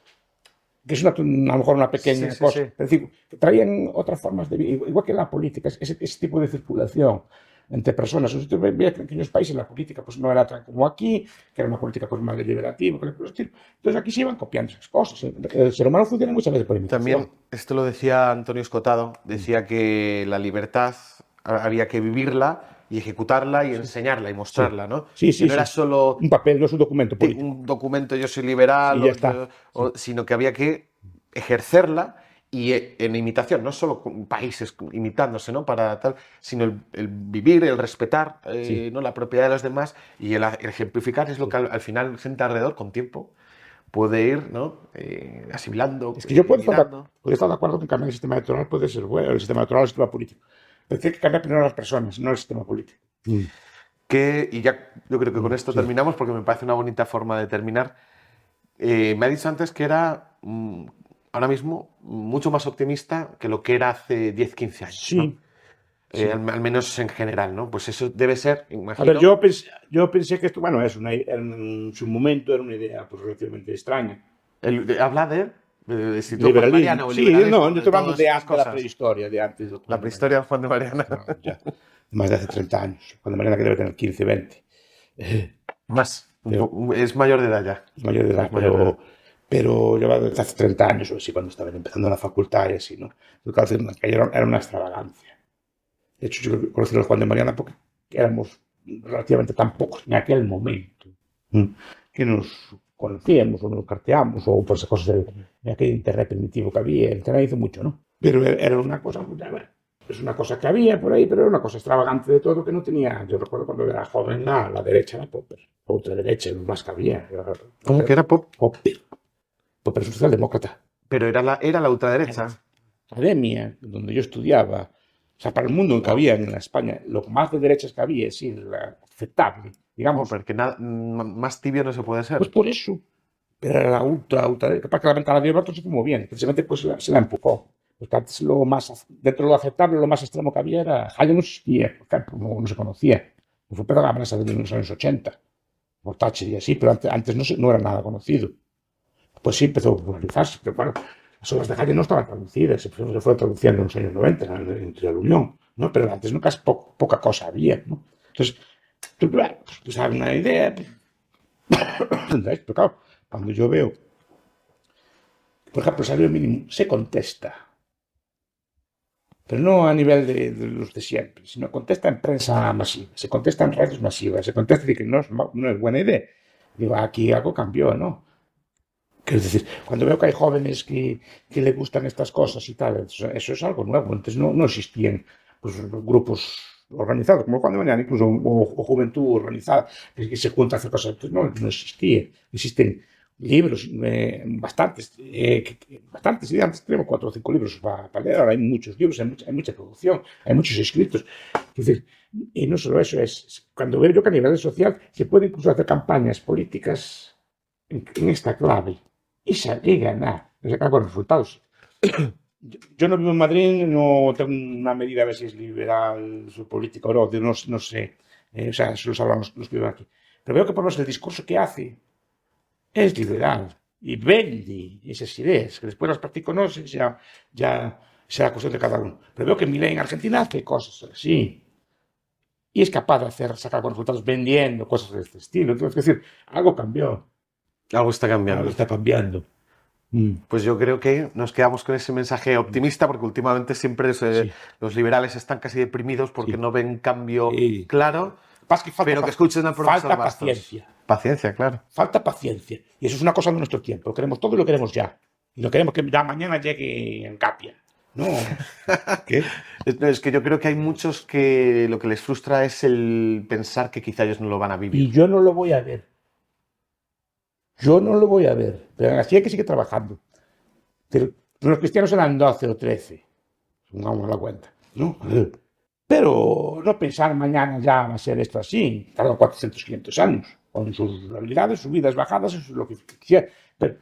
que es a lo mejor una
Sí,
pequeña
sí,
cosa.
sí.
Es decir, que traían otras formas de vida, igual que la política, ese tipo de circulación entre personas. Nosotros veía que en aquellos países la política pues, no era tan como aquí, que era una política pues, más deliberativa, por el estilo. Entonces aquí se iban copiando esas cosas. El ser humano funciona muchas veces por imitación.
También, esto lo decía Antonio Escotado, decía que la libertad había que vivirla y ejecutarla y enseñarla y
Sí,
mostrarla, ¿no?
sí,
Que
sí,
no era
sí.
solo
Un papel no es un documento político.
un documento yo soy
Sí,
liberal,
ya está. Sí,
sino que había que ejercerla y en imitación, no solo con países imitándose, ¿no? Para tal, sino el vivir, el respetar,
sí,
¿no? La propiedad de los demás y el ejemplificar es lo
sí.
que al final gente alrededor con tiempo puede ir, ¿no? Asimilando,
Es que yo
imitando.
puedo estar de acuerdo que cambiar el sistema electoral puede ser bueno, el sistema electoral o el sistema político. Pero tiene que cambiar primero a las personas, no el sistema político.
Y ya yo creo que con esto
Sí.
terminamos porque me parece una bonita forma de terminar. Me ha dicho antes que era ahora mismo mucho más optimista que lo que era hace 10, 15 años, ¿no?
Sí, sí.
Al menos en general, ¿no? Pues eso debe ser,
A ver,
imagino.
yo pensé que esto, bueno, en su momento era una idea pues, relativamente extraña.
Habla de si tú, Juan
Liberalismo.
Mariano, o el
Sí, no,
liberalismo,
yo
de
estoy hablando
todas
de
estas
antes de la
cosas.
prehistoria, de antes de
La
Juan de Mariana.
prehistoria de Juan de Mariana.
No, ya, más de hace 30 años. Juan de Mariana que debe tener 15, 20.
Más.
Pero
Es mayor de edad ya.
es mayor de edad,
Es mayor de edad.
pero lleva desde hace 30 años o así, cuando estaban empezando en la facultad y así, ¿no? Entonces, claro, era una extravagancia. De hecho, yo creo que conocí a Juan de Mariana porque éramos relativamente tan pocos en aquel momento que nos conocíamos o nos carteamos o por esas cosas de aquel internet primitivo que había. El internet hizo mucho, ¿no? Pero era una cosa, bueno, es una cosa que había por ahí, pero era una cosa extravagante de todo que no tenía. Yo recuerdo cuando era joven, la derecha era Popper, la ultraderecha, lo más que había.
¿Cómo que era pop?
Popper. Popper es un socialdemócrata.
Pero era la ultraderecha.
Academia, donde yo estudiaba, o sea, para el mundo en que había en la España, lo más de derechas que había, sí, aceptable, digamos,
Porque más tibio no se puede ser.
pues por eso. Pero era la ultra, capaz que la ventana de Alberto se fue muy bien, precisamente pues se la empujó. Porque antes dentro de lo aceptable, lo más extremo que había era, Hayek no existía, por ejemplo, no se conocía. Fue Pedro Gabriel en los años 80, por Thatcher y así, pero antes no era nada conocido. Pues sí empezó a popularizarse, pero bueno, las obras de Hayek no estaban traducidas, se fue traduciendo en los años 90 entre la Unión, ¿no? Pero antes no casi poca cosa había, ¿no? Entonces, tú sabes una idea, pero claro, cuando yo veo, por ejemplo, el salario mínimo se contesta, pero no a nivel de los de siempre, sino contesta en prensa masiva, se contesta en radios masivas, se contesta y que no es buena idea. digo, aquí algo cambió, ¿no? Quiero decir, cuando veo que hay jóvenes que le gustan estas cosas y tal, eso es algo nuevo. Antes no existían pues, grupos organizados, como cuando venían incluso o juventud organizada, que se junta a hacer cosas. Pues no existía. Existen libros, bastantes. Y antes tenemos 4 o 5 libros para leer, ahora hay muchos libros, hay mucha producción, hay muchos escritos. Es decir, y no solo eso, cuando veo yo que a nivel social se puede incluso hacer campañas políticas en esta clave y ganar, sacar buenos resultados. Yo no vivo en Madrid, no tengo una medida a ver si es liberal su política o no sé. O sea, eso los hablamos los que viven aquí. Pero veo que por lo menos el discurso que hace es liberal y vende esas ideas, que después las practico no sé, ya será cuestión de cada uno. Pero veo que Milei en Argentina hace cosas así. Y es capaz de sacar buenos resultados vendiendo cosas de este estilo. Entonces, es decir, algo cambió.
Algo está cambiando.
Algo está cambiando.
Pues yo creo que nos quedamos con ese mensaje optimista, porque últimamente siempre
Sí.
los liberales están casi deprimidos porque
Sí.
no ven cambio
Sí.
claro,
Pero
que escuchen al profesor
falta
Bastos.
paciencia.
Paciencia, claro.
Falta paciencia. Y eso es una cosa de nuestro tiempo. Lo queremos todo y lo queremos ya. Y no queremos que ya mañana llegue en Capia. No. ¿Qué?
Es que yo creo que hay muchos que lo que les frustra es el pensar que quizá ellos no lo van a vivir.
Y yo no lo voy a ver. Yo no lo voy a ver. Pero así hay que seguir trabajando. Pero los cristianos eran 12 o 13. Pongamos la cuenta. ¿No? Pero no pensar mañana ya va a ser esto así. Tardó 400, 500 años. Con sus habilidades, subidas, bajadas, eso es lo que quisiera. Pero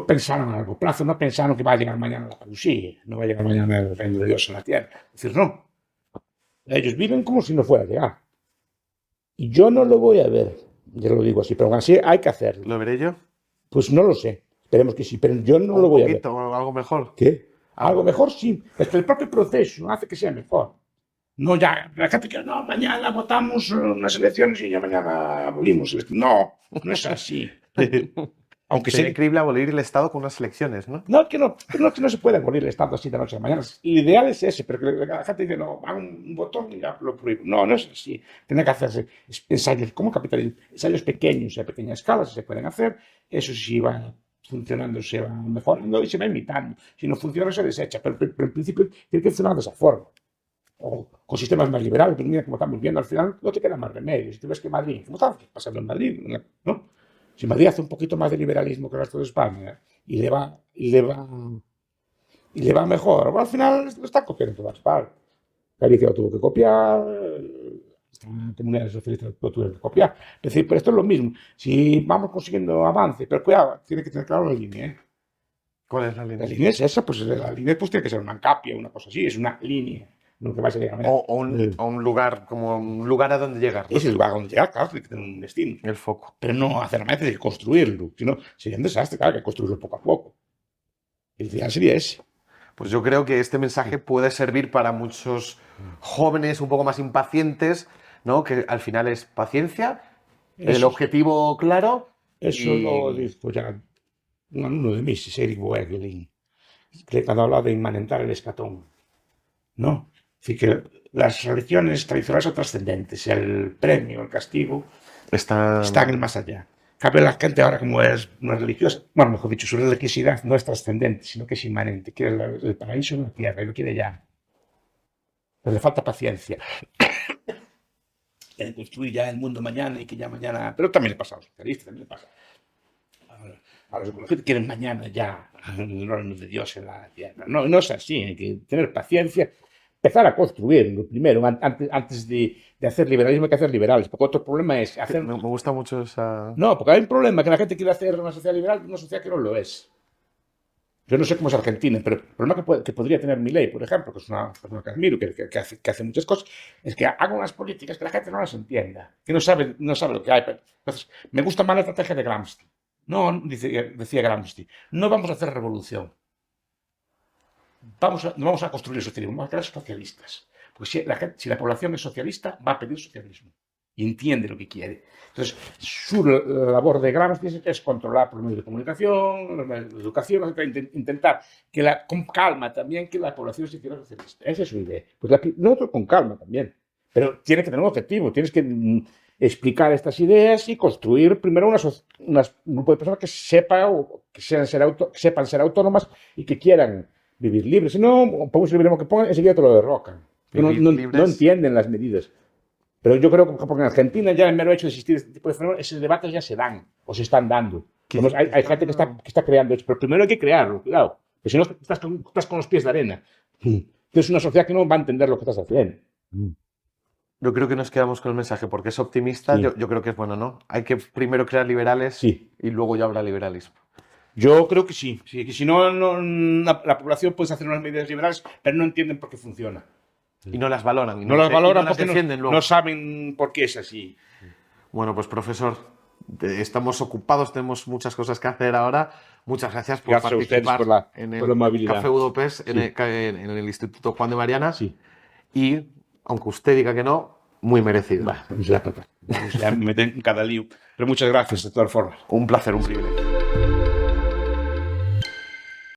pensaron a largo plazo, no pensaron que va a llegar mañana la parusia, no va a llegar mañana el reino de Dios en la tierra. Es decir, no. Ellos viven como si no fuera a llegar. Y yo no lo voy a ver. Ya lo digo así, pero aún así hay que hacerlo.
¿Lo veré yo?
Pues no lo sé. Esperemos que sí, pero yo no lo voy a ver.
Algo mejor.
¿Qué? Algo mejor sí. Es que el propio proceso hace que sea mejor. No ya, la gente que no, mañana votamos unas elecciones y ya mañana abolimos. No es así. Aunque
Sería
sea
increíble abolir el Estado con unas elecciones, ¿no?
No, que no se puede abolir el Estado así de noche a mañana. El ideal es ese, pero que la gente dice, no, hago un botón y ya lo prohíbo. No es así. Tiene que hacerse ensayos como capitalismo, ensayos pequeños y a pequeña escala, si se pueden hacer. Eso sí va funcionando, se va mejorando y se va imitando. Si no funciona, se desecha. Pero en principio tiene que funcionar de esa forma. O con sistemas más liberales, pero mira, como estamos viendo al final, no te queda más remedio. Si tú ves que Madrid, ¿cómo está pasando en Madrid? ¿No? Si Madrid hace un poquito más de liberalismo que el resto de España y le va mejor, bueno, al final lo está copiando en todas partes. Galicia lo tuvo que copiar, comunidades socialistas lo tuvieron que copiar. Es decir, pero esto es lo mismo. Si vamos consiguiendo avance, pero cuidado, tiene que tener claro la línea, ¿eh?
¿Cuál es la línea?
La línea es esa, pues la línea pues tiene que ser una ancapia, una cosa así, es una línea. No que vaya a llegar
o un lugar, como un lugar a donde llegar, ¿no?
Es el lugar a donde llegar, claro, tiene que tener un destino.
El foco.
Pero no hacer nada de construirlo, sino sería un desastre, claro, que construirlo poco a poco. El ideal sería ese.
Pues yo creo que este mensaje puede servir para muchos jóvenes un poco más impacientes, ¿no? Que al final es paciencia, el objetivo claro.
Eso lo dijo ya un alumno de Mises, Eric Voegelin, cuando hablaba de inmanentar el escatón, ¿no? Es decir, que las religiones tradicionales son trascendentes, el premio, el castigo, están en el más allá. Cabe la gente ahora como es religiosa, bueno, mejor dicho, su religiosidad no es trascendente, sino que es inmanente, quiere el paraíso en la tierra y lo quiere ya. Pero le falta paciencia. Quieren construir ya el mundo mañana y que ya mañana... Pero también le pasa a los socialistas, también le pasa a los ecologistas, quieren mañana ya el reino de Dios en la tierra. No es así, hay que tener paciencia, empezar a construirlo primero, antes de hacer liberalismo hay que hacer liberales, porque otro problema es hacer...
Me gusta mucho esa...
No, porque hay un problema, que la gente quiere hacer una sociedad liberal, una sociedad que no lo es. Yo no sé cómo es Argentina, pero el problema que podría tener Milei, por ejemplo, que es una persona que admiro, que hace muchas cosas, es que haga unas políticas que la gente no las entienda, que no sabe lo que hay. Entonces, me gusta más la estrategia de Gramsci. No, decía Gramsci, no vamos a hacer revolución. Vamos a construir el socialismo, vamos a crear socialistas. Porque si la población es socialista, va a pedir socialismo. Y entiende lo que quiere. Entonces, su labor de Gramsci es controlar por medios de comunicación, los medios de educación, intentar con calma también que la población se hiciera socialista. Esa es su idea. Pues nosotros con calma también. Pero tiene que tener un objetivo, tienes que explicar estas ideas y construir primero un grupo de personas que sepan ser autónomas y que quieran vivir libres. Si no, pongas el libro que pongan, enseguida te lo derrocan. No entienden las medidas. Pero yo creo que, porque en Argentina ya el mero hecho de existir este tipo de fenómenos, esos debates ya se dan o se están dando. Hay gente que está creando eso, pero primero hay que crearlo, cuidado. Porque si no, estás con los pies de arena. Entonces, una sociedad que no va a entender lo que estás haciendo.
Yo creo que nos quedamos con el mensaje porque es optimista.
Sí.
Yo creo que es bueno, ¿no? Hay que primero crear liberales
Sí.
y luego ya habrá liberalismo.
Yo creo que sí. Que si no, la población puede hacer unas medidas liberales, pero no entienden por qué funciona.
Y no las valoran.
No las valoran
y no las
porque
defienden luego.
no saben por qué es así.
Bueno, pues profesor, estamos ocupados, tenemos muchas cosas que hacer ahora. Muchas gracias por
Gracias a ustedes
participar
por
en
la
el
amabilidad.
Café Udopes,
Sí.
en el Instituto Juan de Mariana.
Sí.
Y, aunque usted diga que no, muy merecido.
Ya me meten en cada lío. Pero muchas gracias, de todas formas.
Un placer, un privilegio.